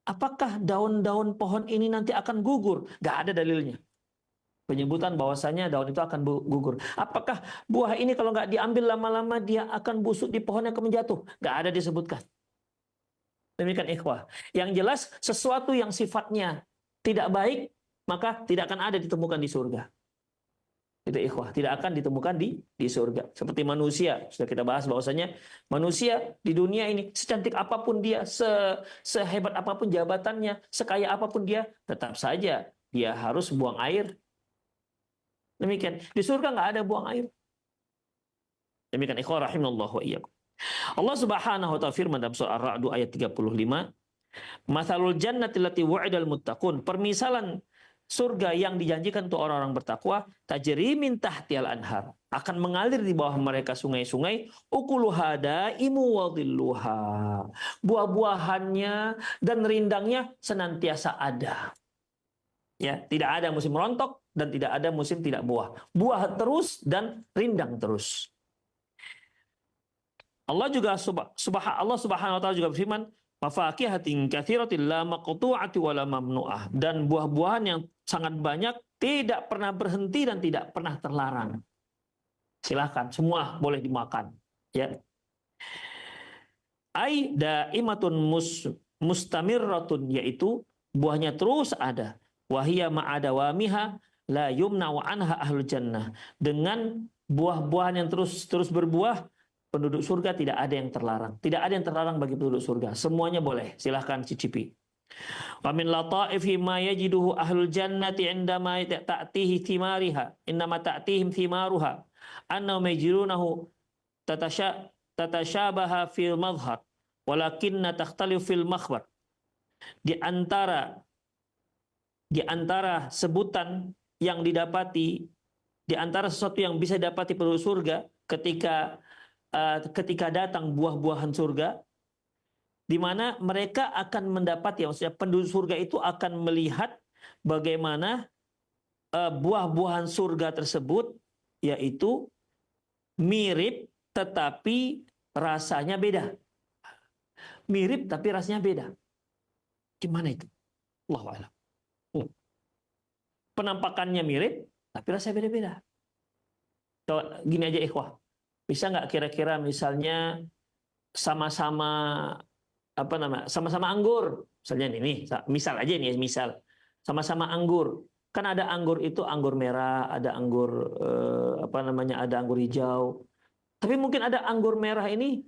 Apakah daun-daun pohon ini nanti akan gugur? Gak ada dalilnya. Penyebutan bahwasanya daun itu akan gugur. Apakah buah ini kalau nggak diambil lama-lama dia akan busuk di pohon yang akan menjatuh? Gak ada disebutkan. Demikian ikhwah. Yang jelas sesuatu yang sifatnya tidak baik maka tidak akan ada ditemukan di surga. Itu ikhwah, tidak akan ditemukan di surga. Seperti manusia, sudah kita bahas bahwasanya manusia di dunia ini secantik apapun dia, sehebat apapun jabatannya, sekaya apapun dia, tetap saja dia harus buang air. Demikian, di surga nggak ada buang air. Demikian ikhwah rahimallahu wa iyyakum. Allah Subhanahu wa ta'ala firman dalam surah Ar-Ra'd ayat 35, "Matsalul jannati allati wu'idal muttaqun." Permisalan surga yang dijanjikan untuk orang-orang bertakwa, tajri min tahtiyal anhar, akan mengalir di bawah mereka sungai-sungai, ukuluha daimu wa dhilluha. Buah-buahannya dan rindangnya senantiasa ada. Ya, tidak ada musim rontok dan tidak ada musim tidak buah. Buah terus dan rindang terus. Allah Subhanahu wa ta'ala juga berfirman, "Mafaqihatin katsiratin la maqtu'ati wa la mamnu'ah." Dan buah-buahan yang sangat banyak, tidak pernah berhenti dan tidak pernah terlarang. Silakan, semua boleh dimakan, ya. Ai daimatun mustamirratun, yaitu buahnya terus ada. Wa hiya ma'adawamiha la yumna'u anha ahlul jannah. Dengan buah-buahan yang terus berbuah, penduduk surga tidak ada yang terlarang. Tidak ada yang terlarang bagi penduduk surga. Semuanya boleh. Silahkan cicipi. Wa min lataifi ma yajiduhu ahlul jannati indama ta'tihi thimariha. Innama ta'tihim thimaruha. Annahum yajirunahu tatashabaha fil madhhar. Walakinna takhtalifu fil makhbar. Di antara sebutan yang didapati, di antara sesuatu yang bisa didapati penduduk surga ketika datang buah-buahan surga, di mana mereka akan mendapati, maksudnya penduduk surga itu akan melihat bagaimana buah-buahan surga tersebut, yaitu mirip tetapi rasanya beda. Mirip tapi rasanya beda. Gimana itu? Allahu a'lam. Penampakannya mirip tapi rasanya beda-beda. Gini aja ikhwah. Bisa nggak kira-kira misalnya sama-sama anggur, misalnya ini, misal aja nih, misal sama-sama anggur, kan ada anggur itu anggur merah, ada anggur ada anggur hijau, tapi mungkin ada anggur merah ini,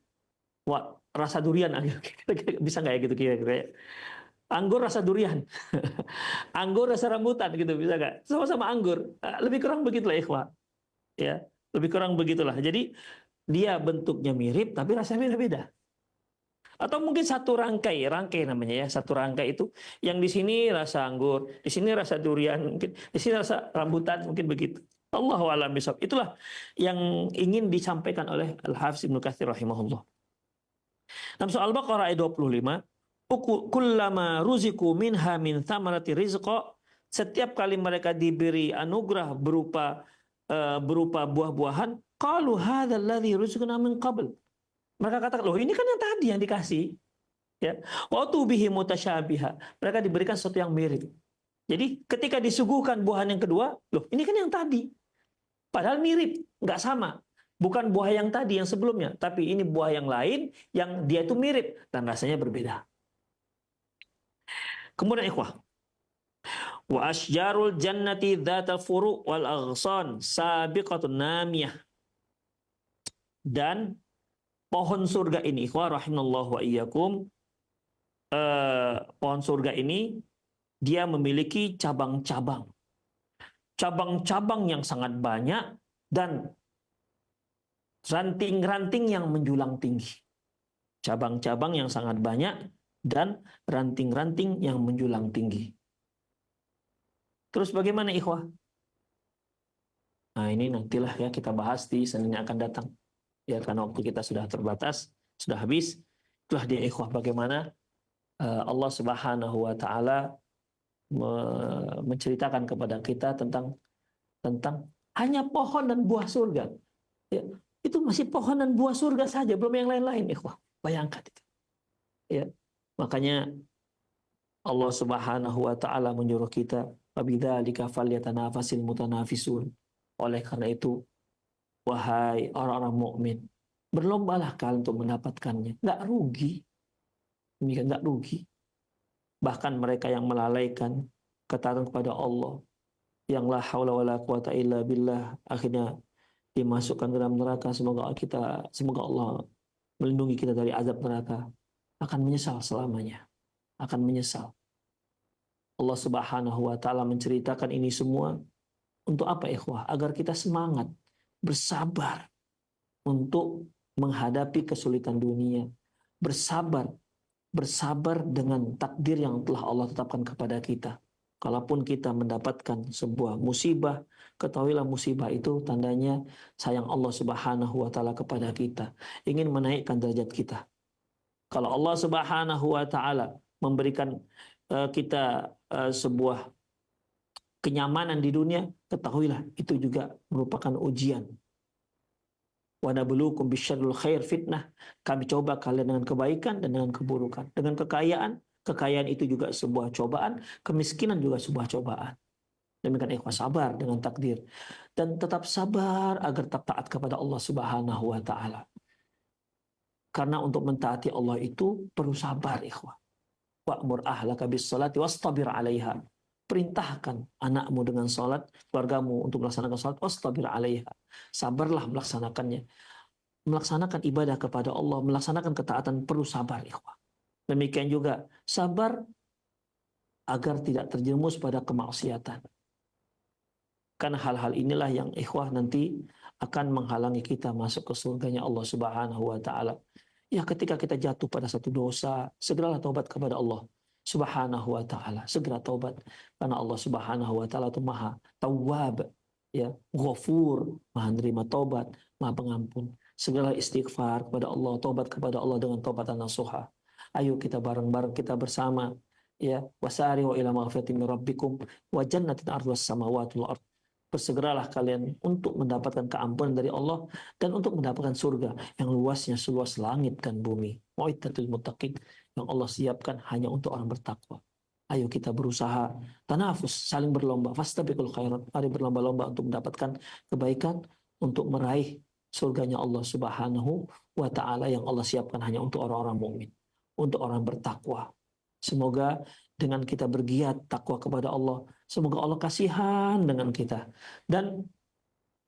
rasa durian, bisa nggak ya gitu kira-kira? Anggur rasa durian, anggur rasa rambutan gitu, bisa nggak? Sama-sama anggur, lebih kurang begitulah ikhwah, ya. Lebih kurang begitulah. Jadi dia bentuknya mirip tapi rasanya beda-beda. Atau mungkin satu rangkai namanya ya, satu rangkai itu yang di sini rasa anggur, di sini rasa durian, mungkin di sini rasa rambutan, mungkin begitu. Allahu a'lam bishawab. Itulah yang ingin disampaikan oleh Al-Hafiz Ibnu Katsir rahimahullah. Dalam surah Al-Baqarah ayat 25, kullama ruziku minha min thamarati rizqa, setiap kali mereka diberi anugerah berupa buah-buahan, qalu hadzal ladzi ruzqna min qabl. Mereka katakan, loh ini kan yang tadi yang dikasih. Ya. Wa tubihi mutasyabiha. Mereka diberikan sesuatu yang mirip. Jadi ketika disuguhkan buahan yang kedua, loh ini kan yang tadi. Padahal mirip, nggak sama. Bukan buah yang tadi, yang sebelumnya. Tapi ini buah yang lain, yang dia itu mirip. Dan rasanya berbeda. Kemudian ikhwah. Wa asjarul jannati dhatal furu' wal aghsan sabiqatun namiyah. Dan pohon surga ini, ikhwah rahimallahu wa iyyakum, pohon surga ini, dia memiliki cabang-cabang. Cabang-cabang yang sangat banyak, dan ranting-ranting yang menjulang tinggi. Cabang-cabang yang sangat banyak dan ranting-ranting yang menjulang tinggi. Terus bagaimana ikhwah? Nah ini nantilah ya kita bahas di Senin yang akan datang. Ya karena waktu kita sudah terbatas, sudah habis. Itulah dia ikhwah bagaimana Allah Subhanahu wa taala menceritakan kepada kita tentang hanya pohon dan buah surga. Ya, itu masih pohon dan buah surga saja, belum yang lain-lain, ikhwah. Bayangkan itu. Ya. Makanya Allah Subhanahu wa taala menyuruh kita, "Fabidzalika falyatanafasil mutanafisun." Oleh karena itu, wahai orang-orang mukmin, berlombalah kalian untuk mendapatkannya. Enggak rugi. Demikian enggak rugi. Bahkan mereka yang melalaikan ketaatan kepada Allah, yang la haula wala quwata illa billah, akhirnya dimasukkan ke dalam neraka. Semoga Allah melindungi kita dari azab neraka. Akan menyesal selamanya. Akan menyesal. Allah Subhanahu wa taala menceritakan ini semua untuk apa ikhwah? Agar kita semangat, bersabar untuk menghadapi kesulitan dunia. Bersabar dengan takdir yang telah Allah tetapkan kepada kita. Kalaupun kita mendapatkan sebuah musibah, ketahuilah musibah itu tandanya sayang Allah Subhanahu wa taala kepada kita, ingin menaikkan derajat kita. Kalau Allah Subhanahu wa taala memberikan kita sebuah kenyamanan di dunia, ketahuilah itu juga merupakan ujian. Wa nabluukum bisyarril khair fitnah. Kami coba kalian dengan kebaikan dan dengan keburukan. Dengan kekayaan itu juga sebuah cobaan, kemiskinan juga sebuah cobaan. Demikian ikhwah, sabar dengan takdir dan tetap sabar agar tetap taat kepada Allah Subhanahu wa taala. Karena untuk mentaati Allah itu perlu sabar ikhwah. Wa'mur ahlaka bis-sholati wastabir 'alaiha. Perintahkan anakmu dengan salat, keluargamu untuk melaksanakan salat, wastabir 'alaiha. Sabarlah melaksanakannya. Melaksanakan ibadah kepada Allah, melaksanakan ketaatan perlu sabar ikhwah. Demikian juga sabar agar tidak terjerumus pada kemaksiatan. Karena hal-hal inilah yang ikhwah nanti akan menghalangi kita masuk ke surganya Allah Subhanahu wa taala. Ya ketika kita jatuh pada satu dosa, segeralah taubat kepada Allah Subhanahu wa taala. Segera taubat karena Allah Subhanahu wa taala itu Maha Tawwab, ya, Ghafur, Maha menerima taubat, Maha pengampun. Segeralah istighfar kepada Allah, taubat kepada Allah dengan taubatan nasuha. Ayo kita bareng-bareng, kita bersama, ya, wasari'u ila maghfiratin min rabbikum wa jannatin 'arduhas samawati wal ardh. Bersegeralah kalian untuk mendapatkan keampunan dari Allah dan untuk mendapatkan surga yang luasnya seluas langit dan bumi. Mu'iddatul muttaqin, yang Allah siapkan hanya untuk orang bertakwa. Ayo kita berusaha, tanafus, saling berlomba, fastabiqul khairat. Mari berlomba-lomba untuk mendapatkan kebaikan, untuk meraih surganya Allah Subhanahu wa taala yang Allah siapkan hanya untuk orang-orang mukmin, untuk orang bertakwa. Semoga dengan kita bergiat takwa kepada Allah, semoga Allah kasihan dengan kita dan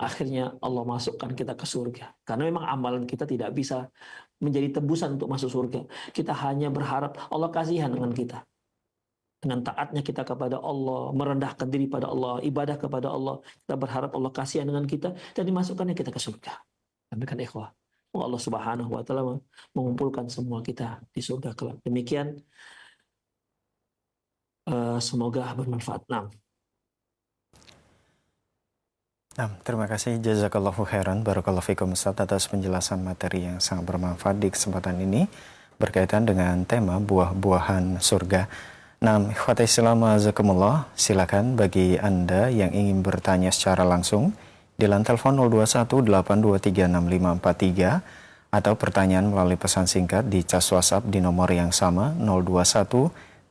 akhirnya Allah masukkan kita ke surga. Karena memang amalan kita tidak bisa menjadi tebusan untuk masuk surga. Kita hanya berharap Allah kasihan dengan kita. Dengan taatnya kita kepada Allah, merendahkan diri pada Allah, ibadah kepada Allah, kita berharap Allah kasihan dengan kita dan dimasukkannya kita ke surga. Demikian ikhwah. Allah Subhanahu wa taala mengumpulkan semua kita di surga kelak. Demikian, semoga bermanfaat. Terima kasih jazakallahu khairan, barakallahu fikum Ustaz atas penjelasan materi yang sangat bermanfaat di kesempatan ini berkaitan dengan tema buah-buahan surga. Ikhwati Islam azakumullah, silakan bagi Anda yang ingin bertanya secara langsung di line telepon 0218236543 atau pertanyaan melalui pesan singkat di cas WhatsApp di nomor yang sama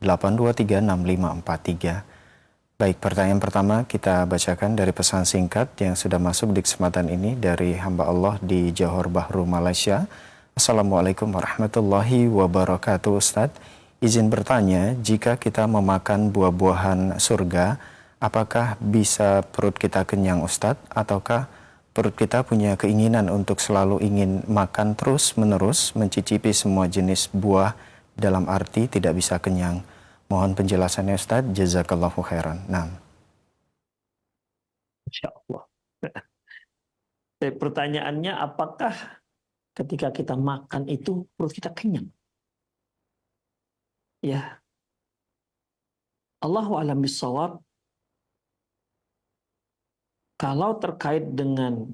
021-823-6543. Baik, pertanyaan pertama kita bacakan dari pesan singkat yang sudah masuk di kesempatan ini dari hamba Allah di Johor Bahru, Malaysia. Assalamualaikum warahmatullahi wabarakatuh, Ustadz. Izin bertanya, jika kita memakan buah-buahan surga, apakah bisa perut kita kenyang, Ustadz? Ataukah perut kita punya keinginan untuk selalu ingin makan terus-menerus, mencicipi semua jenis buah dalam arti tidak bisa kenyang? Mohon penjelasannya, Ustaz. Jazakallahu khairan. Nah. Insya Allah. Pertanyaannya, apakah ketika kita makan itu perut kita kenyang? Ya. Allahu a'lam bishawab. Kalau terkait dengan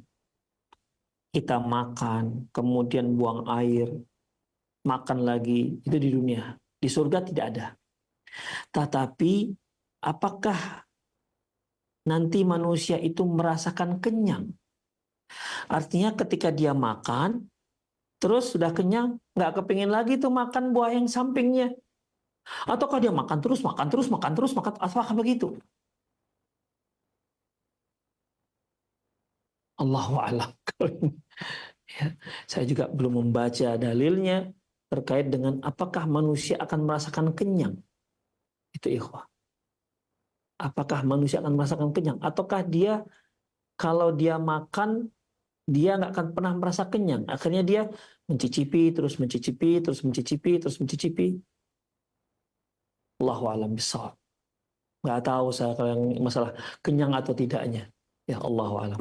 kita makan, kemudian buang air, makan lagi, itu di dunia. Di surga tidak ada. Tetapi apakah nanti manusia itu merasakan kenyang? Artinya ketika dia makan, terus sudah kenyang, nggak kepingin lagi tuh makan buah yang sampingnya. Ataukah dia makan terus, apakah begitu? Allahu a'lam. Ya, saya juga belum membaca dalilnya terkait dengan apakah manusia akan merasakan kenyang. Itu ikhwah. Apakah manusia akan merasakan kenyang? Ataukah dia, kalau dia makan, dia nggak akan pernah merasa kenyang. Akhirnya dia mencicipi, terus mencicipi, terus mencicipi, terus mencicipi. Allahu a'lam bishawab. Nggak tahu saya kalau yang masalah kenyang atau tidaknya. Ya Allahu a'lam.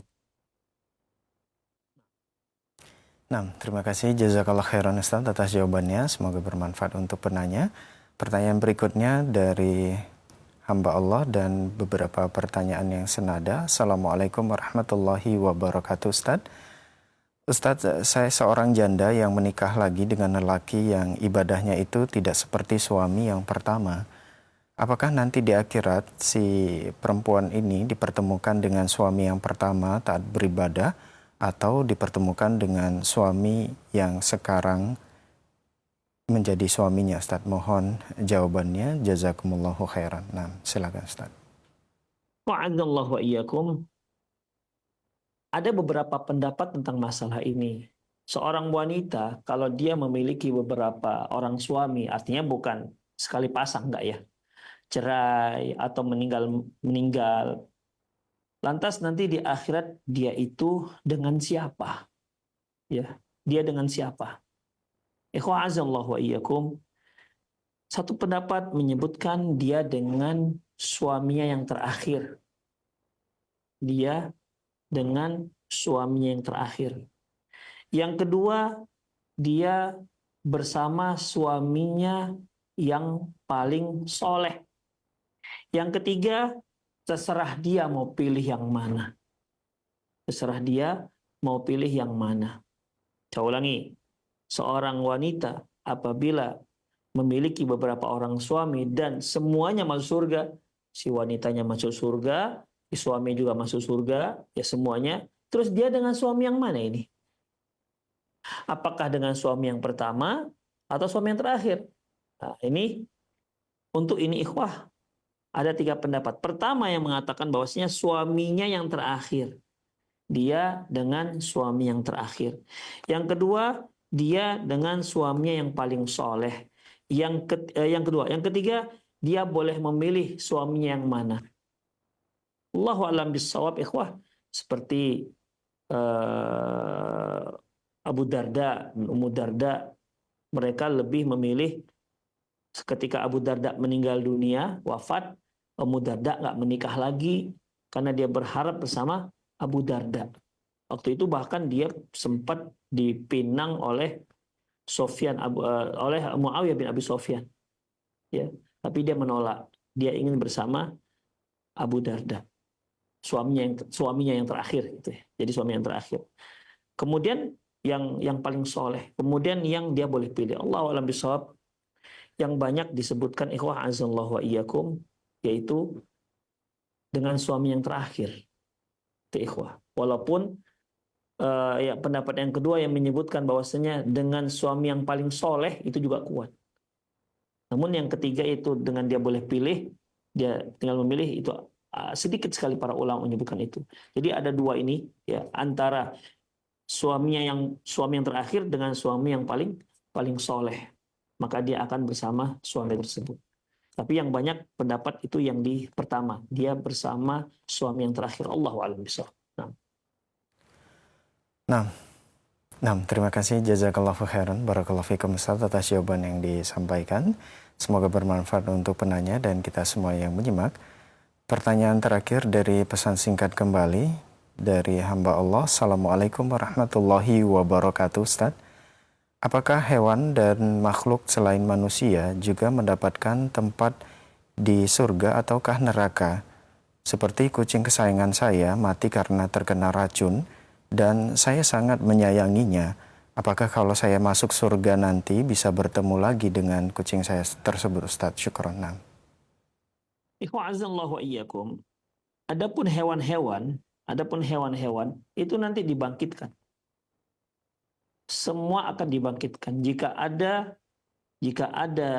Nah, terima kasih jazakallah khairan, Ustaz, atas jawabannya. Semoga bermanfaat untuk penanya. Pertanyaan berikutnya dari hamba Allah dan beberapa pertanyaan yang senada. Assalamualaikum warahmatullahi wabarakatuh, Ustaz. Ustaz, saya seorang janda yang menikah lagi dengan lelaki yang ibadahnya itu tidak seperti suami yang pertama. Apakah nanti di akhirat si perempuan ini dipertemukan dengan suami yang pertama taat beribadah, atau dipertemukan dengan suami yang sekarang menjadi suaminya, Ustaz? Mohon jawabannya. Jazakumullahu khairan. Nah, silakan, Ustaz. Wa'adallahu wa iyyakum. Ada beberapa pendapat tentang masalah ini. Seorang wanita, kalau dia memiliki beberapa orang suami, artinya bukan sekali pasang, enggak ya, cerai atau meninggal, lantas nanti di akhirat dia itu dengan siapa? Ya, dia dengan siapa? Ikhwa azallahu wa iyyakum. Satu pendapat menyebutkan dia dengan suaminya yang terakhir. Dia dengan suaminya yang terakhir. Yang kedua, dia bersama suaminya yang paling soleh. Yang ketiga, terserah dia mau pilih yang mana. Terserah dia mau pilih yang mana. Saya ulangi, seorang wanita apabila memiliki beberapa orang suami dan semuanya masuk surga, si wanitanya masuk surga, si suami juga masuk surga, ya semuanya. Terus dia dengan suami yang mana ini? Apakah dengan suami yang pertama atau suami yang terakhir? Nah, untuk ini ikhwah, ada 3 pendapat. Pertama yang mengatakan bahwasanya suaminya yang terakhir. Dia dengan suami yang terakhir. Yang kedua, dia dengan suaminya yang paling soleh. Yang ketiga, dia boleh memilih suaminya yang mana. Allahu a'lam bishawab, ikhwah. Seperti Abu Darda dan Ummu Darda, mereka lebih memilih ketika Abu Darda meninggal dunia, wafat, Ummu Darda nggak menikah lagi karena dia berharap bersama Abu Darda. Waktu itu bahkan dia sempat dipinang oleh oleh Muawiyah bin Abi Sufyan. Ya, tapi dia menolak. Dia ingin bersama Abu Darda. Suaminya yang terakhir gitu ya. Jadi suami yang terakhir. Kemudian yang paling soleh. Kemudian yang dia boleh pilih. Allahu a'lam bishawab. Yang banyak disebutkan ikhwah azallahu wa iyyakum, yaitu dengan suami yang terakhir. Itu ikhwah. Walaupun pendapat yang kedua yang menyebutkan bahwasanya dengan suami yang paling soleh itu juga kuat. Namun yang ketiga itu dengan dia boleh pilih, dia tinggal memilih, itu sedikit sekali para ulama menyebutkan itu. Jadi ada dua ini ya, antara suami yang terakhir dengan suami yang paling soleh, maka dia akan bersama suami tersebut. Tapi yang banyak pendapat itu yang di pertama, dia bersama suami yang terakhir. Allahu a'lam bishawab. Nah, terima kasih jazakallahu khairan barakallahu fikum Ustaz atas jawaban yang disampaikan. Semoga bermanfaat untuk penanya dan kita semua yang menyimak. Pertanyaan terakhir dari pesan singkat kembali dari hamba Allah. Assalamualaikum warahmatullahi wabarakatuh Ustaz. Apakah hewan dan makhluk selain manusia juga mendapatkan tempat di surga ataukah neraka? Seperti kucing kesayangan saya mati karena terkena racun dan saya sangat menyayanginya. Apakah kalau saya masuk surga nanti bisa bertemu lagi dengan kucing saya tersebut Ustaz? Syukran. Ikhwa'azallahu wa iyyakum. Adapun hewan-hewan itu nanti dibangkitkan. Semua akan dibangkitkan. Jika ada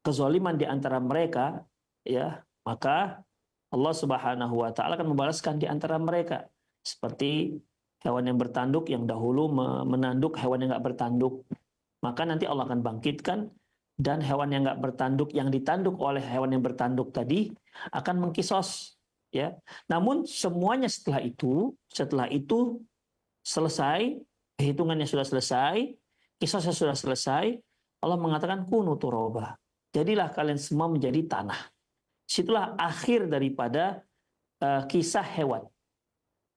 kezaliman di antara mereka, ya, maka Allah Subhanahu wa taala akan membalaskan di antara mereka. Seperti hewan yang bertanduk yang dahulu menanduk hewan yang nggak bertanduk, maka nanti Allah akan bangkitkan, dan hewan yang nggak bertanduk yang ditanduk oleh hewan yang bertanduk tadi akan mengkisos, ya. Namun semuanya setelah itu selesai, hitungannya sudah selesai, kisosnya sudah selesai, Allah mengatakan kunu turaba, jadilah kalian semua menjadi tanah. Situlah akhir daripada kisah hewan.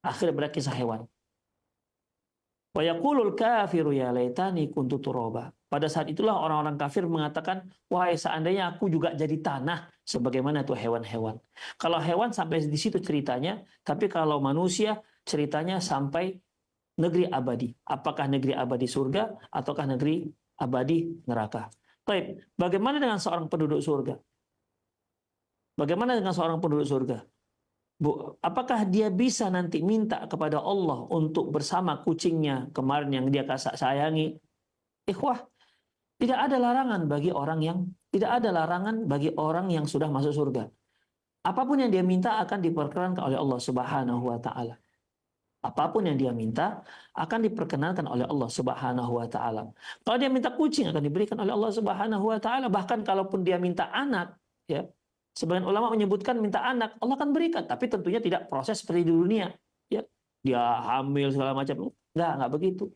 Akhir daripada kisah hewan. Wa yaqulul kafiru ya laitani kuntu turaba. Pada saat itulah orang-orang kafir mengatakan, wahai seandainya aku juga jadi tanah sebagaimana itu hewan-hewan. Kalau hewan sampai di situ ceritanya, tapi kalau manusia ceritanya sampai negeri abadi. Apakah negeri abadi surga ataukah negeri abadi neraka? Baik, bagaimana dengan seorang penduduk surga? Bagaimana dengan seorang penduduk surga? Bu, apakah dia bisa nanti minta kepada Allah untuk bersama kucingnya kemarin yang dia sayangi? Ikhwah, tidak ada larangan bagi orang yang sudah masuk surga. Apapun yang dia minta akan diperkenankan oleh Allah Subhanahu wa taala. Apapun yang dia minta akan diperkenankan oleh Allah Subhanahu wa taala. Kalau dia minta kucing akan diberikan oleh Allah Subhanahu wa taala, bahkan kalaupun dia minta anak, ya. Sebagian ulama menyebutkan minta anak, Allah akan berikan, tapi tentunya tidak proses seperti di dunia, ya. Dia hamil segala macam, enggak begitu.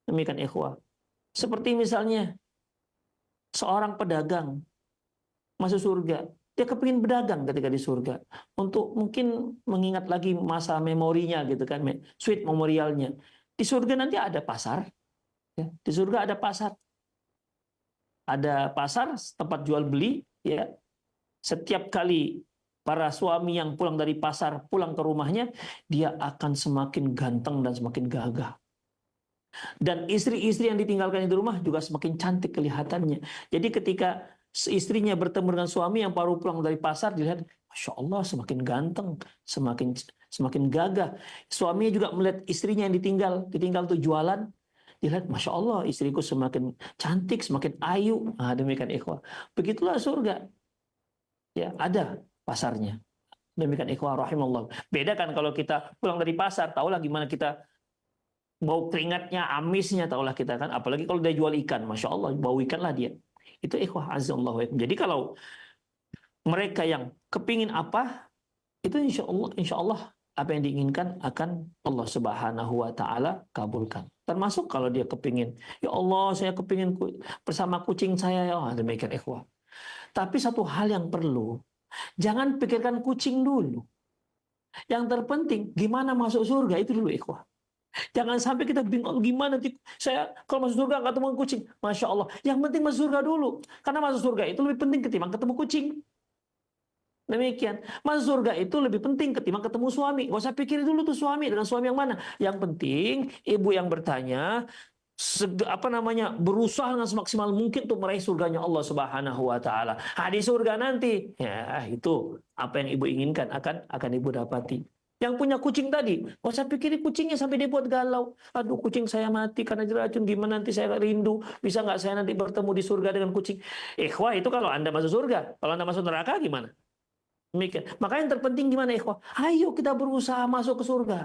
Demikian ikhwah. Seperti misalnya seorang pedagang masuk surga, dia kepingin berdagang ketika di surga untuk mungkin mengingat lagi masa memorinya gitu kan, sweet memorialnya. Di surga nanti ada pasar, ya. Di surga ada pasar tempat jual beli, ya. Setiap kali para suami yang pulang dari pasar pulang ke rumahnya, dia akan semakin ganteng dan semakin gagah. Dan istri-istri yang ditinggalkan di rumah juga semakin cantik kelihatannya. Jadi ketika istrinya bertemu dengan suami yang baru pulang dari pasar, dilihat, Masya Allah, semakin ganteng, semakin gagah. Suaminya juga melihat istrinya yang ditinggal tuh jualan, dilihat, Masya Allah, istriku semakin cantik, semakin ayu. Nah, demikian ikhwah. Begitulah surga. Ya, ada pasarnya. Demikian ikhwah rahimallah. Beda kan kalau kita pulang dari pasar, tahulah gimana kita bau keringatnya, amisnya, tahulah kita kan. Apalagi kalau dia jual ikan, Masya Allah, bau ikan lah dia. Itu ikhwah azallahu. Jadi kalau mereka yang kepingin apa, itu insya Allah apa yang diinginkan akan Allah Subhanahu wa taala kabulkan. Termasuk kalau dia kepingin, ya Allah, saya kepingin bersama kucing saya, ya demikian ikhwah. Tapi satu hal yang perlu, jangan pikirkan kucing dulu. Yang terpenting gimana masuk surga itu dulu ikhwah. Jangan sampai kita bingung gimana nanti saya kalau masuk surga nggak ketemu kucing. Masya Allah. Yang penting masuk surga dulu. Karena masuk surga itu lebih penting ketimbang ketemu kucing. Demikian. Masuk surga itu lebih penting ketimbang ketemu suami. Gak usah pikirin dulu tuh suami dengan suami yang mana. Yang penting ibu yang bertanya berusaha dengan semaksimal mungkin untuk meraih surganya Allah Subhanahu wa taala. Di surga nanti, ya itu apa yang ibu inginkan akan ibu dapati. Yang punya kucing tadi, nggak usah pikirin kucingnya sampai dia buat galau. Aduh, kucing saya mati karena diracun, gimana nanti saya rindu, bisa nggak saya nanti bertemu di surga dengan kucing? Ikhwah, itu kalau Anda masuk surga. Kalau Anda masuk neraka gimana? Maka yang terpenting gimana ikhwah? Ayo kita berusaha masuk ke surga.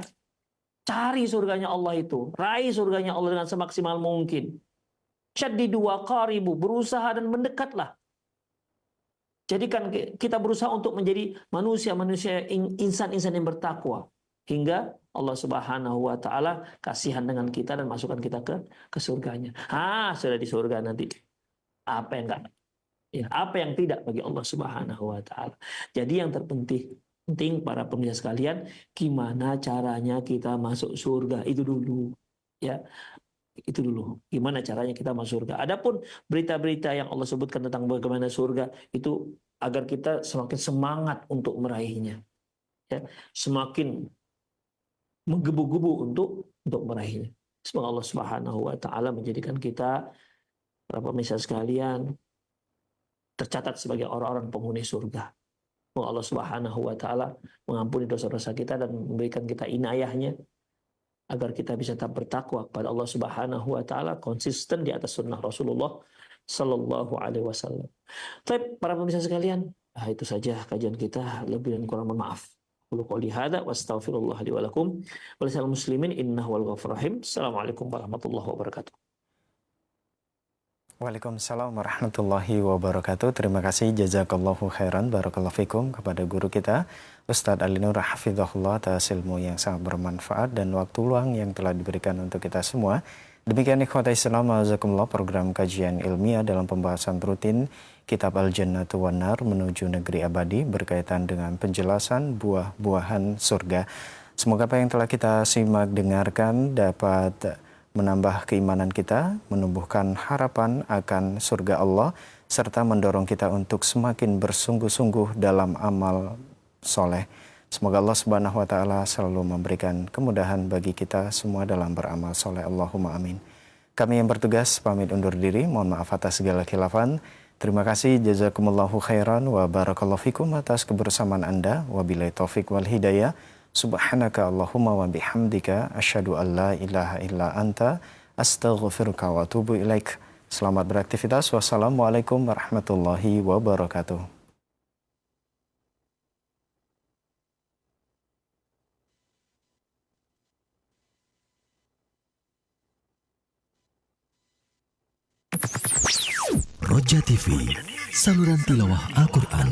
Cari surganya Allah itu. Raih surganya Allah dengan semaksimal mungkin. Syaddidu wa qaribu. Berusaha dan mendekatlah. Jadikan kita berusaha untuk menjadi manusia-manusia, insan-insan yang bertakwa. Hingga Allah Subhanahu wa Ta'ala kasihan dengan kita dan masukkan kita ke surganya. Sudah di surga nanti. Apa yang enggak? Ya, apa yang tidak bagi Allah Subhanahu wa Ta'ala. Jadi yang terpenting para pemirsa sekalian, gimana caranya kita masuk surga, itu dulu. Ya, itu dulu. Gimana caranya kita masuk surga. Adapun berita-berita yang Allah sebutkan tentang bagaimana surga, itu agar kita semakin semangat untuk meraihnya. Ya, semakin menggebu-gebu untuk meraihnya. Semoga Allah Subhanahu wa Ta'ala menjadikan kita, para pemirsa sekalian, tercatat sebagai orang-orang penghuni surga. Semoga Allah Subhanahu wa Ta'ala mengampuni dosa-dosa kita dan memberikan kita inayahnya agar kita bisa tetap bertakwa kepada Allah Subhanahu wa Ta'ala, konsisten di atas sunnah Rasulullah sallallahu alaihi wasallam. Baik, para pemirsa sekalian, itu saja kajian kita, lebih dan kurang mohon maaf. Qul qouli hadza wastaghfirullah li wa lakum wa lisal muslimin innahu wal ghafurur rahim. Assalamualaikum warahmatullahi wabarakatuh. Waalaikumsalam warahmatullahi wabarakatuh. Terima kasih, jazakallahu khairan, barakallahu fikum kepada guru kita Ustadz Ali Nur hafizahullah atas ilmu yang sangat bermanfaat dan waktu luang yang telah diberikan untuk kita semua. Demikian ikhwata Islam, azakumullah, program kajian ilmiah dalam pembahasan rutin Kitab Al-Jannatu wan Nar menuju negeri abadi berkaitan dengan penjelasan buah-buahan surga. Semoga apa yang telah kita simak dengarkan dapat menambah keimanan kita, menumbuhkan harapan akan surga Allah, serta mendorong kita untuk semakin bersungguh-sungguh dalam amal soleh. Semoga Allah Subhanahu wa Ta'ala selalu memberikan kemudahan bagi kita semua dalam beramal soleh. Allahumma amin. Kami yang bertugas pamit undur diri, mohon maaf atas segala khilafan. Terima kasih, jazakumullahu khairan wa barakallahu fikum atas kebersamaan Anda. Wabillahi taufik wal hidayah. Subhanaka Allahumma wa bihamdika asyhadu an la ilaha illa anta astaghfiruka wa atubu ilaik. Selamat beraktivitas. Wassalamualaikum warahmatullahi wabarakatuh. Roja TV, saluran tilawah Al-Quran